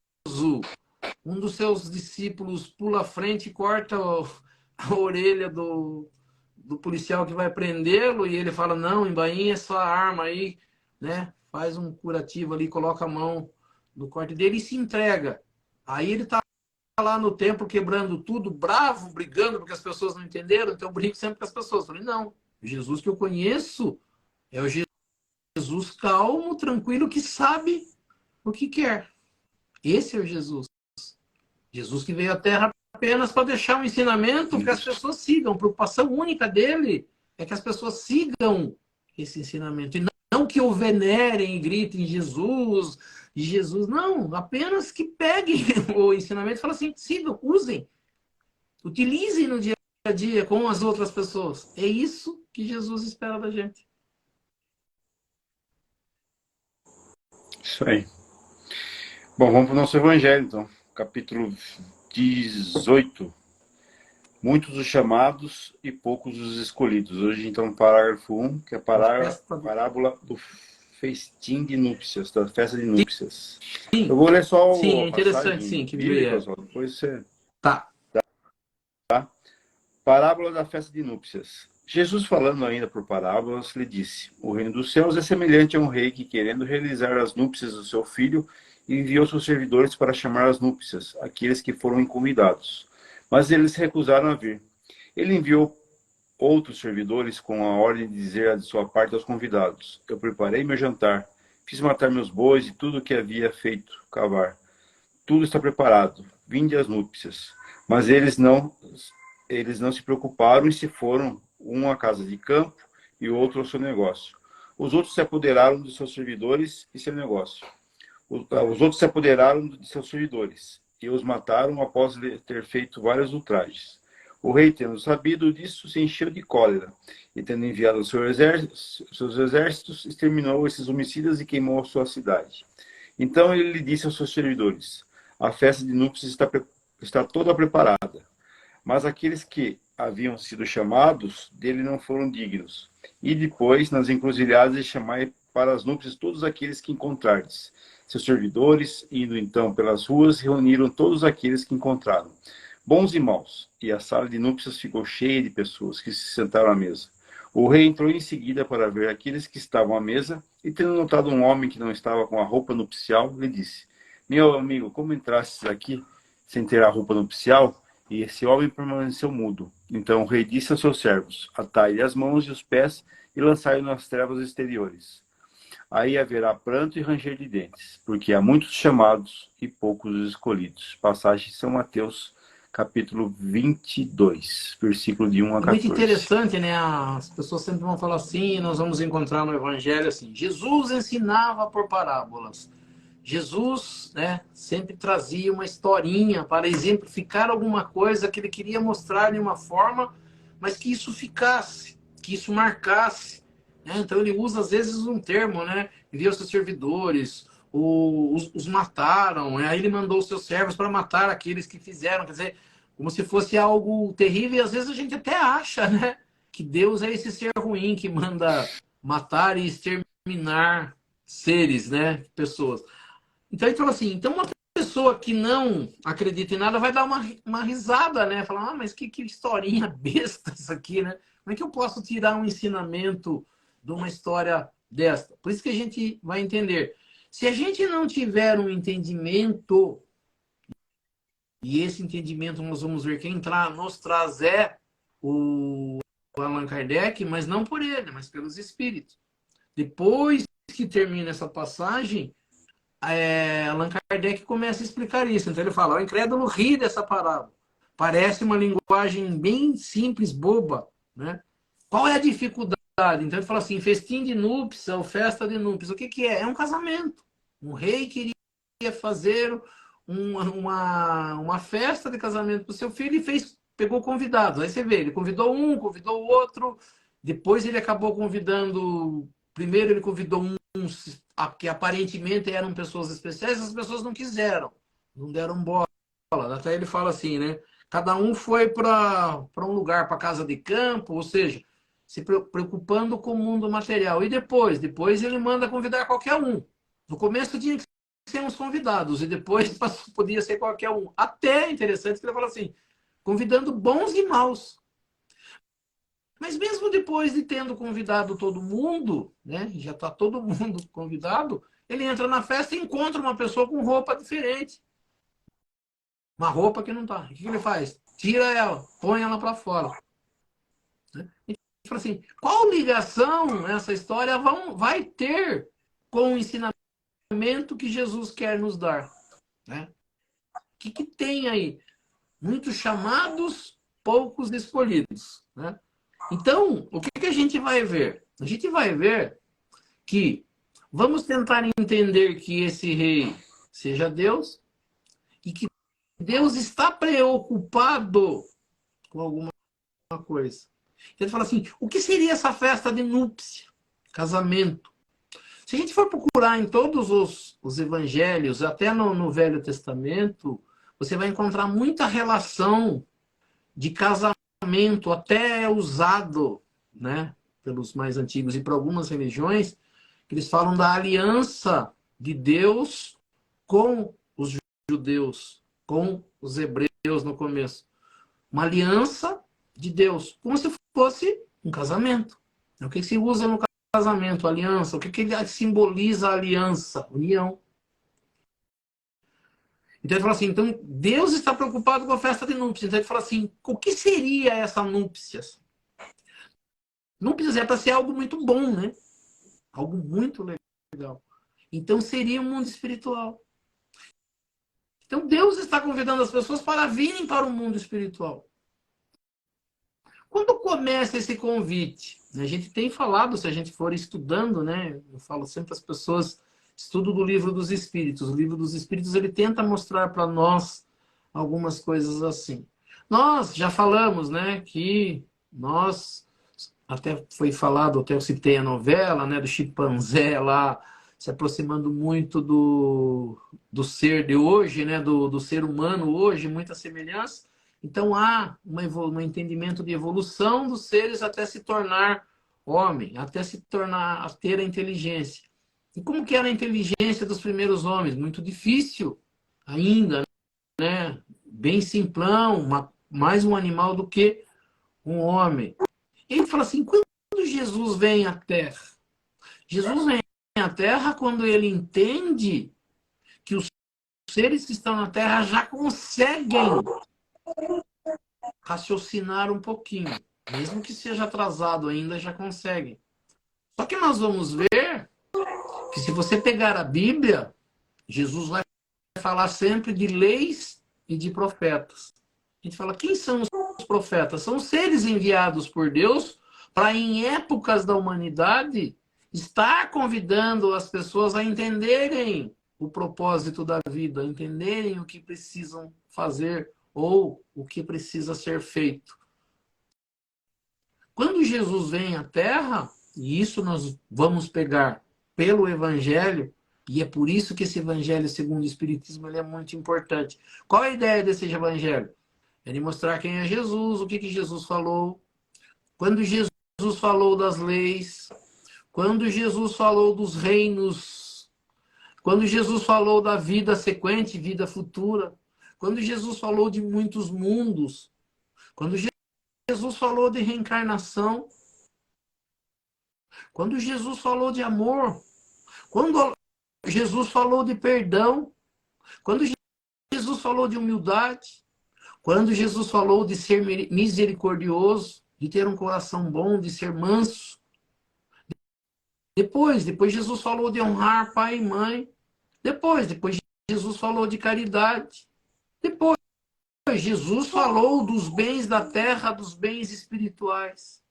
um dos seus discípulos pula à frente e corta a orelha do policial que vai prendê-lo, e ele fala, não, embainha essa arma aí, né? Faz um curativo ali, coloca a mão no corte dele e se entrega. Aí ele está lá no templo quebrando tudo, bravo, brigando, porque as pessoas não entenderam, então eu brigo sempre com as pessoas. Eu falei, não, o Jesus que eu conheço é o Jesus calmo, tranquilo, que sabe o que quer. Esse é o Jesus. Jesus que veio à Terra apenas para deixar um ensinamento que as pessoas sigam. A preocupação única dele é que as pessoas sigam esse ensinamento. E não que o venerem e gritem Jesus, Jesus. Não, apenas que peguem o ensinamento e falem assim, sigam, usem. Utilizem no dia a dia com as outras pessoas. É isso que Jesus espera da gente. Isso aí. Bom, vamos para o nosso evangelho, então. Capítulo 18. Muitos os chamados e poucos os escolhidos. Hoje, então, parágrafo 1, que é a parábola do festim de núpcias, da festa de núpcias. Sim, Eu vou ler só sim, é a interessante, passagem sim, que bíblica, veio. só, depois você... Tá. Parábola da festa de núpcias. Jesus, falando ainda por parábolas, lhe disse: O reino dos céus é semelhante a um rei que, querendo realizar as núpcias do seu filho, enviou seus servidores para chamar as núpcias, aqueles que foram convidados. Mas eles recusaram a vir. Ele enviou outros servidores com a ordem de dizer de sua parte aos convidados: Eu preparei meu jantar, fiz matar meus bois e tudo o que havia feito cavar. Tudo está preparado. Vinde às núpcias. Mas eles não se preocuparam e se foram, um à casa de campo e o outro ao seu negócio. Os outros se apoderaram de seus servidores e seu negócio. Os outros se apoderaram de seus servidores e os mataram após ter feito vários ultrajes. O rei, tendo sabido disso, se encheu de cólera e, tendo enviado seus exércitos, exterminou esses homicidas e queimou a sua cidade. Então ele lhe disse aos seus servidores: A festa de núpcias está toda preparada, mas aqueles que haviam sido chamados dele não foram dignos. E depois, nas encruzilhadas, chamai para as núpcias todos aqueles que encontrardes. Seus servidores, indo então pelas ruas, reuniram todos aqueles que encontraram, bons e maus, e a sala de núpcias ficou cheia de pessoas que se sentaram à mesa. O rei entrou em seguida para ver aqueles que estavam à mesa, e tendo notado um homem que não estava com a roupa nupcial, lhe disse: Meu amigo, como entrastes aqui sem ter a roupa nupcial? E esse homem permaneceu mudo. Então o rei disse aos seus servos: Atai-lhe as mãos e os pés e lançai-o nas trevas exteriores. Aí haverá pranto e ranger de dentes, porque há muitos chamados e poucos escolhidos. Passagem de São Mateus, capítulo 22, versículo de 1 a É muito 14. interessante, né? As pessoas sempre vão falar assim, nós vamos encontrar no Evangelho assim, Jesus ensinava por parábolas. Jesus, né, sempre trazia uma historinha para exemplificar alguma coisa que ele queria mostrar de uma forma, mas que isso ficasse, que isso marcasse. Né? Então ele usa às vezes um termo, né? Envia os seus servidores, os mataram, aí ele mandou os seus servos para matar aqueles que fizeram, quer dizer, como se fosse algo terrível, e às vezes a gente até acha, né, que Deus é esse ser ruim que manda matar e exterminar seres, né, pessoas. Então ele falou assim, então uma pessoa que não acredita em nada vai dar uma risada, né, falar, mas que historinha besta isso aqui, né, como é que eu posso tirar um ensinamento de uma história desta? Por isso que a gente vai entender. Se a gente não tiver um entendimento, e esse entendimento nós vamos ver quem nos traz é o Allan Kardec, mas não por ele, mas pelos espíritos. Depois que termina essa passagem, Allan Kardec começa a explicar isso. Então ele fala, o incrédulo ri dessa parábola. Parece uma linguagem bem simples, boba, né? Qual é a dificuldade? Então ele fala assim, festim de núpcias ou festa de núpcias. O que é? É um casamento. Um rei queria fazer uma festa de casamento para o seu filho e pegou convidados. Aí você vê, ele convidou um, convidou o outro, depois ele acabou convidando. Primeiro ele convidou uns que aparentemente eram pessoas especiais, as pessoas não quiseram, não deram bola. Até ele fala assim, né? Cada um foi para um lugar, para casa de campo, ou seja, se preocupando com o mundo material. E depois ele manda convidar qualquer um. No começo tinha que ser uns convidados, e depois podia ser qualquer um. Até interessante que ele fala assim, convidando bons e maus. Mas mesmo depois de tendo convidado todo mundo, né, já está todo mundo convidado, ele entra na festa e encontra uma pessoa com roupa diferente. Uma roupa que não está. O que ele faz? Tira ela, põe ela para fora. Né? E fala assim, qual ligação essa história vai ter com o ensinamento que Jesus quer nos dar? Né? O que tem aí? Muitos chamados, poucos escolhidos. Né? Então, o que a gente vai ver? A gente vai ver que vamos tentar entender que esse rei seja Deus e que Deus está preocupado com alguma coisa. Ele fala assim, o que seria essa festa de núpcia? Casamento. Se a gente for procurar em todos os evangelhos, até no Velho Testamento, você vai encontrar muita relação de casamento, até usado, né, pelos mais antigos e para algumas religiões, que eles falam da aliança de Deus com os judeus, com os hebreus no começo. Uma aliança de Deus, como se fosse um casamento. O que se usa no casamento? Aliança. O que simboliza a aliança? União. Então ele fala assim, então Deus está preocupado com a festa de núpcias. Então ele fala assim, o que seria essa núpcias? Núpcias é para ser algo muito bom, né? Algo muito legal. Então seria um mundo espiritual. Então Deus está convidando as pessoas para virem para o mundo espiritual. Quando começa esse convite? A gente tem falado, se a gente for estudando, né? Eu falo sempre às pessoas, estudo do Livro dos Espíritos. O Livro dos Espíritos, ele tenta mostrar para nós algumas coisas assim. Nós já falamos, né, que nós, até foi falado, até eu citei a novela, né, do chimpanzé lá, se aproximando muito do ser de hoje, né, do ser humano hoje, muita semelhança. Então há um entendimento de evolução dos seres até se tornar homem, até se tornar, a ter a inteligência. E como que era a inteligência dos primeiros homens? Muito difícil ainda, né? Bem simplão, mais um animal do que um homem. Ele fala assim, quando Jesus vem à Terra? Jesus vem à Terra quando ele entende que os seres que estão na Terra já conseguem raciocinar um pouquinho. Mesmo que seja atrasado ainda, já conseguem. Só que nós vamos ver que se você pegar a Bíblia, Jesus vai falar sempre de leis e de profetas. A gente fala, quem são os profetas? São seres enviados por Deus para, em épocas da humanidade, estar convidando as pessoas a entenderem o propósito da vida, entenderem o que precisam fazer ou o que precisa ser feito. Quando Jesus vem à Terra, e isso nós vamos pegar pelo Evangelho, E é por isso que esse evangelho segundo o Espiritismo ele é muito importante. Qual é a ideia desse evangelho? É de mostrar quem é Jesus, o que, que Jesus falou. Quando Jesus falou das leis, quando Jesus falou dos reinos, quando Jesus falou da vida sequente, vida futura, quando Jesus falou de muitos mundos, quando Jesus falou de reencarnação, quando Jesus falou de amor, quando Jesus falou de perdão, quando Jesus falou de humildade, quando Jesus falou de ser misericordioso, de ter um coração bom, de ser manso. Depois Jesus falou de honrar pai e mãe. Depois Jesus falou de caridade. Depois Jesus falou dos bens da terra, dos bens espirituais.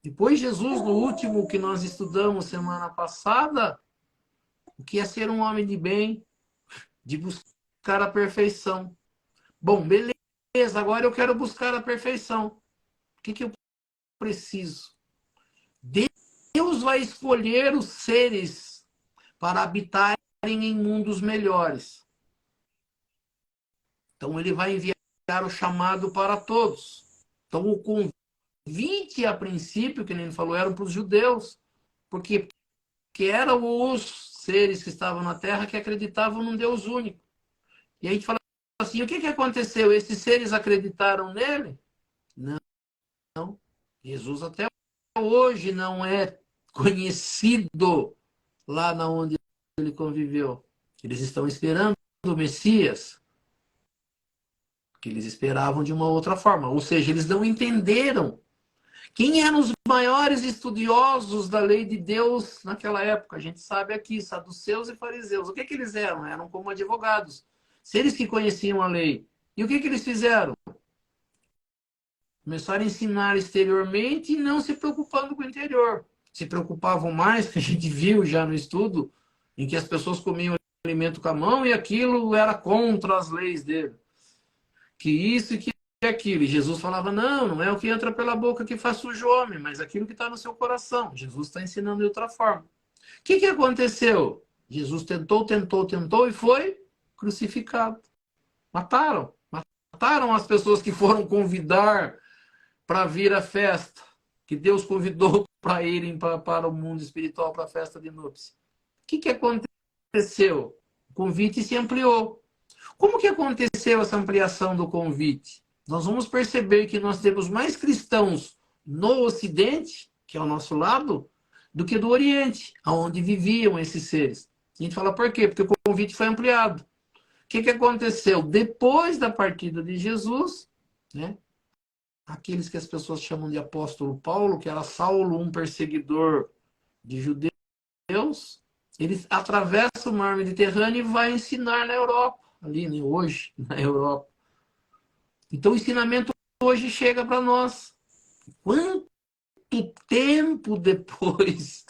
Depois Jesus, no último que nós estudamos semana passada, o que é ser um homem de bem, de buscar a perfeição. Bom, beleza, agora eu quero buscar a perfeição. O que eu preciso? Deus vai escolher os seres para habitarem em mundos melhores. Então ele vai enviar o chamado para todos. Então o convite, a princípio, que nem ele falou, eram para os judeus, porque eram os seres que estavam na Terra que acreditavam num Deus único. E a gente fala assim, o que aconteceu? Esses seres acreditaram nele? Não. Jesus até hoje não é conhecido lá na onde ele conviveu. Eles estão esperando o Messias, que eles esperavam de uma outra forma. Ou seja, eles não entenderam quem eram os maiores estudiosos da lei de Deus naquela época. A gente sabe aqui, saduceus e fariseus. O que eles eram? Eram como advogados, seres que conheciam a lei. E o que eles fizeram? Começaram a ensinar exteriormente e não se preocupando com o interior. Se preocupavam mais, que a gente viu já no estudo, em que as pessoas comiam alimento com a mão e aquilo era contra as leis dele. Que isso e que aquilo. E Jesus falava, não é o que entra pela boca que faz sujo o homem, mas aquilo que está no seu coração. Jesus está ensinando de outra forma. O que aconteceu? Jesus tentou e foi crucificado. Mataram as pessoas que foram convidar para vir à festa, que Deus convidou para irem para o mundo espiritual, para a festa de núpcias. O que aconteceu? O convite se ampliou. Como que aconteceu essa ampliação do convite? Nós vamos perceber que nós temos mais cristãos no Ocidente, que é o nosso lado, do que do Oriente, onde viviam esses seres. A gente fala por quê? Porque o convite foi ampliado. O que aconteceu? Depois da partida de Jesus, né? Aqueles que as pessoas chamam de apóstolo Paulo, que era Saulo, um perseguidor de judeus, ele atravessa o mar Mediterrâneo e vai ensinar na Europa, ali, né, hoje, na Europa. Então o ensinamento hoje chega para nós. Quanto tempo depois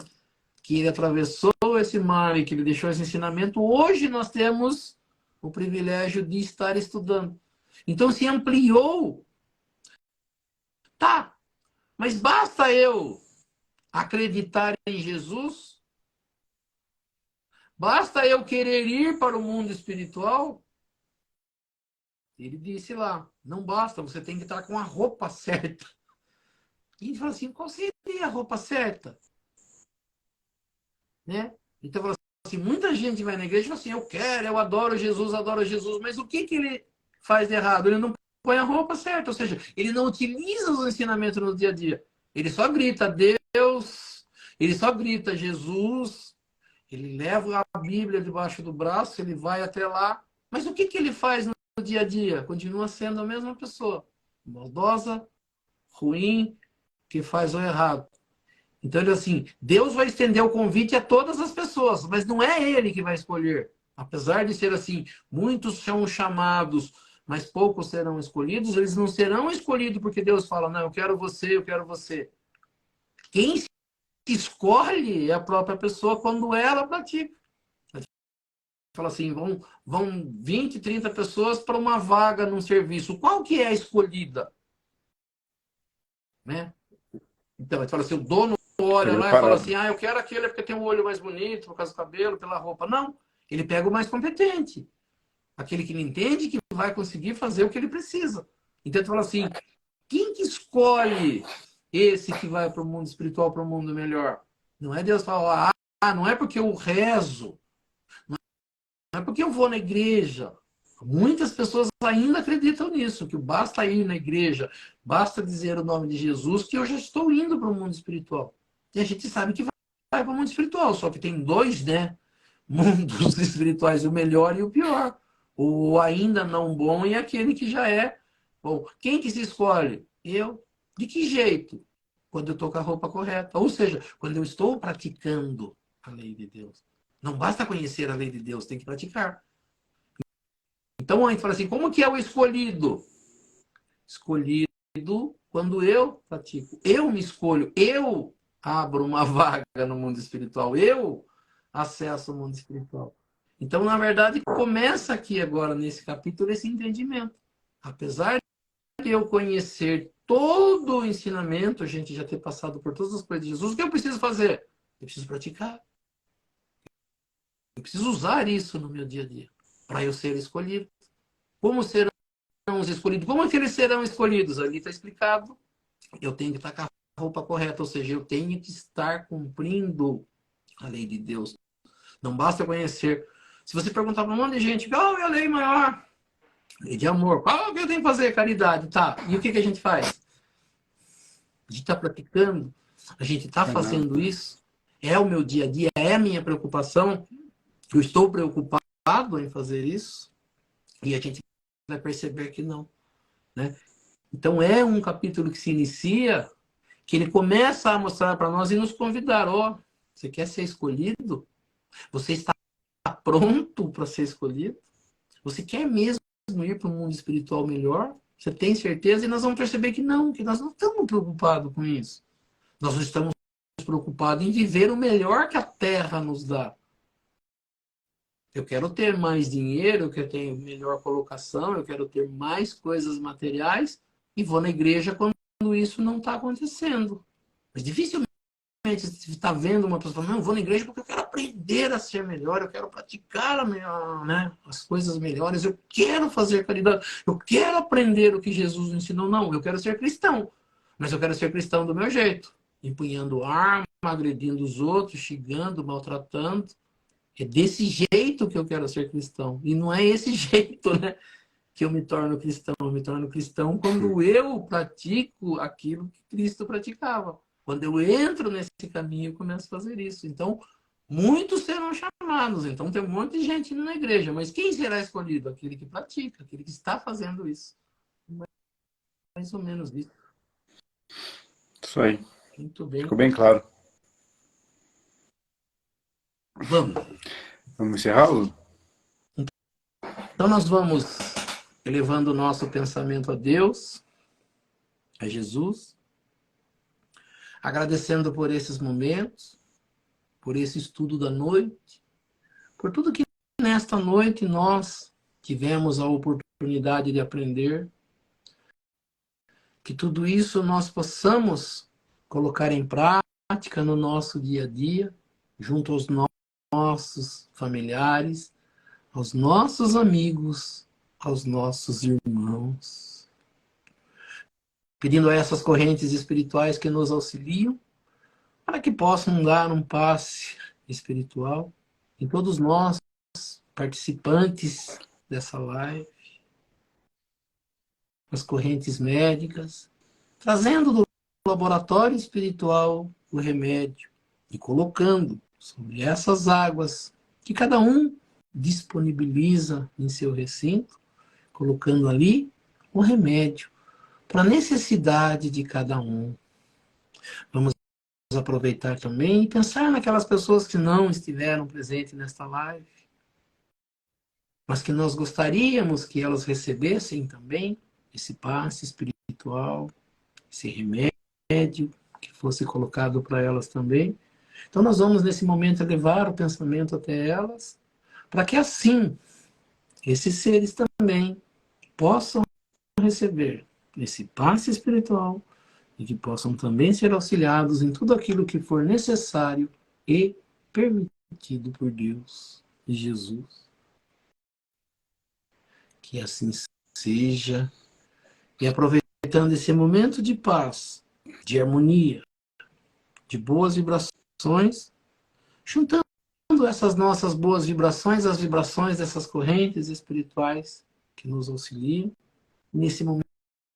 que ele atravessou esse mar e que ele deixou esse ensinamento, hoje nós temos o privilégio de estar estudando. Então se ampliou. Tá, mas basta eu acreditar em Jesus? Basta eu querer ir para o mundo espiritual? Ele disse lá, não basta, você tem que estar com a roupa certa. E ele falou assim, qual seria a roupa certa? Né? Então, falou assim, muita gente vai na igreja e fala assim, eu adoro Jesus, mas o que ele faz de errado? Ele não põe a roupa certa, ou seja, ele não utiliza os ensinamentos no dia a dia. Ele só grita Deus, ele só grita Jesus, ele leva a Bíblia debaixo do braço, ele vai até lá. Mas o que ele faz no dia a dia? Continua sendo a mesma pessoa, maldosa, ruim, que faz o errado. Então, ele assim, Deus vai estender o convite a todas as pessoas, mas não é ele que vai escolher. Apesar de ser assim, muitos são chamados, mas poucos serão escolhidos, eles não serão escolhidos porque Deus fala, não, eu quero você, eu quero você. Quem se escolhe é a própria pessoa quando ela pratica. Fala assim, vão 20, 30 pessoas para uma vaga num serviço. Qual que é a escolhida? Né? Então, ele fala assim, o dono olha Chega lá e fala preparado. assim, eu quero aquele porque tem um olho mais bonito, por causa do cabelo, pela roupa. Não, ele pega o mais competente. Aquele que ele entende que vai conseguir fazer o que ele precisa. Então ele fala assim, quem que escolhe esse que vai para o mundo espiritual, para o mundo melhor? Não é Deus falar, não é porque eu rezo, não é porque eu vou na igreja. Muitas pessoas ainda acreditam nisso, que basta ir na igreja, basta dizer o nome de Jesus, que eu já estou indo para o mundo espiritual. E a gente sabe que vai para o mundo espiritual, só que tem dois, né? Mundos espirituais, o melhor e o pior. O ainda não bom e aquele que já é bom. Quem que se escolhe? Eu. De que jeito? Quando eu estou com a roupa correta. Ou seja, quando eu estou praticando a lei de Deus. Não basta conhecer a lei de Deus, tem que praticar. Então a gente fala assim, como que é o escolhido? Escolhido quando eu pratico. Eu me escolho, eu abro uma vaga no mundo espiritual, eu acesso o mundo espiritual. Então, na verdade, começa aqui agora nesse capítulo esse entendimento. Apesar de eu conhecer todo o ensinamento, a gente já ter passado por todas as coisas de Jesus, o que eu preciso fazer? Eu preciso praticar. Eu preciso usar isso no meu dia a dia para eu ser escolhido. Como serão os escolhidos? Como é que eles serão escolhidos? Ali está explicado. Eu tenho que estar com a roupa correta, ou seja, eu tenho que estar cumprindo a lei de Deus. Não basta conhecer. Se você perguntar para um monte de gente, qual é a lei maior? Lei de amor. Qual que eu tenho que fazer? Caridade. Tá. E o que a gente faz? A gente está praticando, a gente está fazendo isso. É o meu dia a dia, é a minha preocupação. Eu estou preocupado em fazer isso. E a gente vai perceber que não, né? Então é um capítulo que se inicia, que ele começa a mostrar para nós e nos convidar, você quer ser escolhido? Você está pronto para ser escolhido? Você quer mesmo ir para um mundo espiritual melhor? Você tem certeza? E nós vamos perceber que nós não estamos preocupados com isso. Nós estamos preocupados em viver o melhor que a Terra nos dá. Eu quero ter mais dinheiro, eu quero ter melhor colocação, eu quero ter mais coisas materiais e vou na igreja quando isso não está acontecendo. Mas dificilmente você está vendo uma pessoa falando, não, eu vou na igreja porque eu quero aprender a ser melhor, eu quero praticar as coisas melhores, eu quero fazer caridade, eu quero aprender o que Jesus nos ensinou. Não, eu quero ser cristão, mas eu quero ser cristão do meu jeito, empunhando arma, agredindo os outros, xingando, maltratando. É desse jeito que eu quero ser cristão. E não é esse jeito, né, que eu me torno cristão. Eu me torno cristão quando eu pratico aquilo que Cristo praticava. Quando eu entro nesse caminho, eu começo a fazer isso. Então, muitos serão chamados. Então, tem um monte de gente indo na igreja. Mas quem será escolhido? Aquele que pratica, aquele que está fazendo isso. Mais ou menos isso. Isso aí. Muito bem. Ficou bem claro. Vamos. Vamos encerrar, Lu? Então, nós vamos elevando o nosso pensamento a Deus, a Jesus, agradecendo por esses momentos, por esse estudo da noite, por tudo que nesta noite nós tivemos a oportunidade de aprender, que tudo isso nós possamos colocar em prática no nosso dia a dia, junto aos nossos familiares, aos nossos amigos, aos nossos irmãos. Pedindo a essas correntes espirituais que nos auxiliam, para que possam dar um passe espiritual em todos nós, participantes dessa live, as correntes médicas, trazendo do laboratório espiritual o remédio e colocando sobre essas águas que cada um disponibiliza em seu recinto, colocando ali o remédio para a necessidade de cada um. Vamos aproveitar também e pensar naquelas pessoas que não estiveram presentes nesta live, mas que nós gostaríamos que elas recebessem também esse passe espiritual, esse remédio que fosse colocado para elas também. Então nós vamos nesse momento levar o pensamento até elas, para que assim esses seres também possam receber esse passe espiritual e que possam também ser auxiliados em tudo aquilo que for necessário e permitido por Deus e Jesus. Que assim seja. E aproveitando esse momento de paz, de harmonia, de boas vibrações, juntando essas nossas boas vibrações, as vibrações dessas correntes espirituais que nos auxiliam. Nesse momento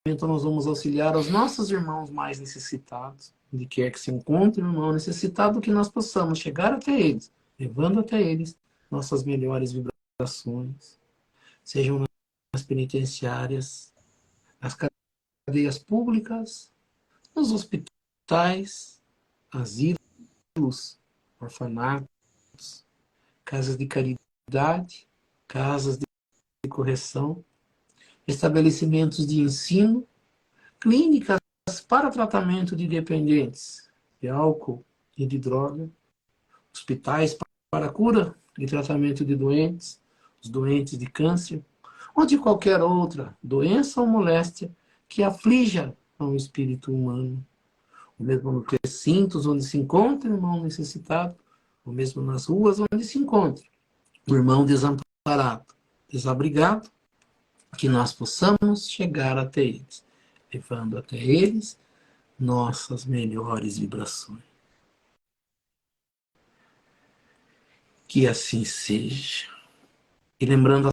nós vamos auxiliar os nossos irmãos mais necessitados, onde quer que se encontre um irmão necessitado, que nós possamos chegar até eles, levando até eles nossas melhores vibrações, sejam nas penitenciárias, nas cadeias públicas, nos hospitais, asilos, orfanatos, casas de caridade, casas de correção, estabelecimentos de ensino, clínicas para tratamento de dependentes de álcool e de droga, hospitais para cura e tratamento de doentes, os doentes de câncer, ou de qualquer outra doença ou moléstia que aflija ao espírito humano. O mesmo nos recintos onde se encontra o irmão necessitado, ou mesmo nas ruas onde se encontra o irmão desamparado, desabrigado, que nós possamos chegar até eles, levando até eles nossas melhores vibrações. Que assim seja. E lembrando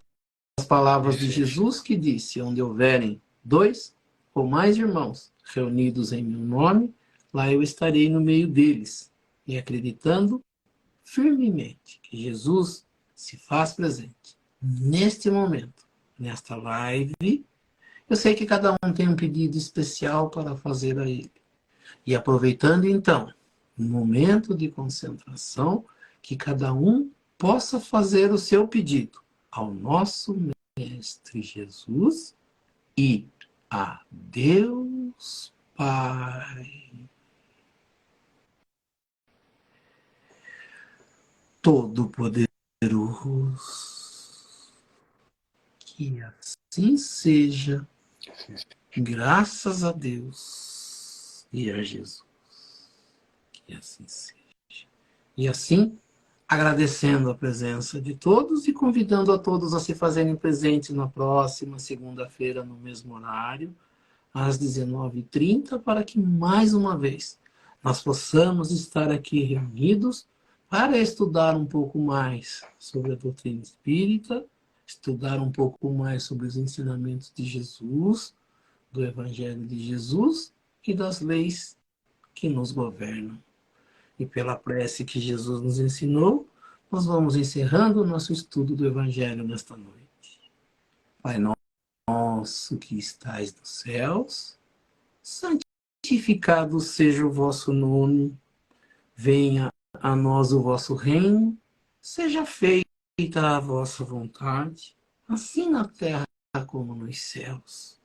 as palavras de Jesus que disse, onde houverem 2 ou mais irmãos reunidos em meu nome, lá eu estarei no meio deles. E acreditando firmemente que Jesus se faz presente neste momento, nesta live, eu sei que cada um tem um pedido especial para fazer a ele. E aproveitando então um momento de concentração, que cada um possa fazer o seu pedido ao nosso Mestre Jesus e a Deus Pai Todo-Poderoso. Que assim seja, graças a Deus e a Jesus. Que assim seja. E assim, agradecendo a presença de todos e convidando a todos a se fazerem presentes na próxima segunda-feira, no mesmo horário, às 19h30, para que, mais uma vez, nós possamos estar aqui reunidos para estudar um pouco mais sobre a doutrina espírita, estudar um pouco mais sobre os ensinamentos de Jesus, do Evangelho de Jesus e das leis que nos governam. E pela prece que Jesus nos ensinou, nós vamos encerrando o nosso estudo do Evangelho nesta noite. Pai nosso que estais nos céus, santificado seja o vosso nome, venha a nós o vosso reino, seja feita a vossa vontade, assim na terra como nos céus.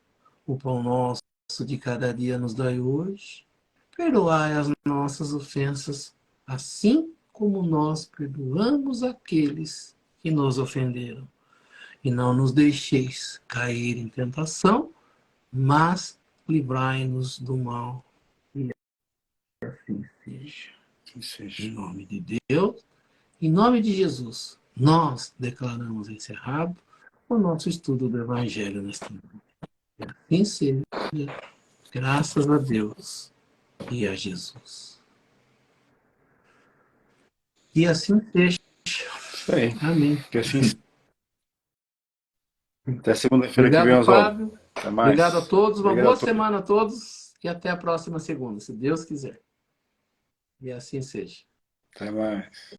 O pão nosso de cada dia nos dai hoje, perdoai as nossas ofensas, assim como nós perdoamos aqueles que nos ofenderam. E não nos deixeis cair em tentação, mas livrai-nos do mal. E assim seja. Em nome de Deus, em nome de Jesus, nós declaramos encerrado o nosso estudo do Evangelho nesta noite. Assim seja, graças a Deus e a Jesus. E assim seja. Isso aí. Amém. Que assim. Até segunda-feira que vem, Obrigado, Oswaldo. Fábio. Até mais. Obrigado a todos. Uma Obrigado boa a todos. semana a todos. E até a próxima segunda, se Deus quiser. E assim seja. Até mais.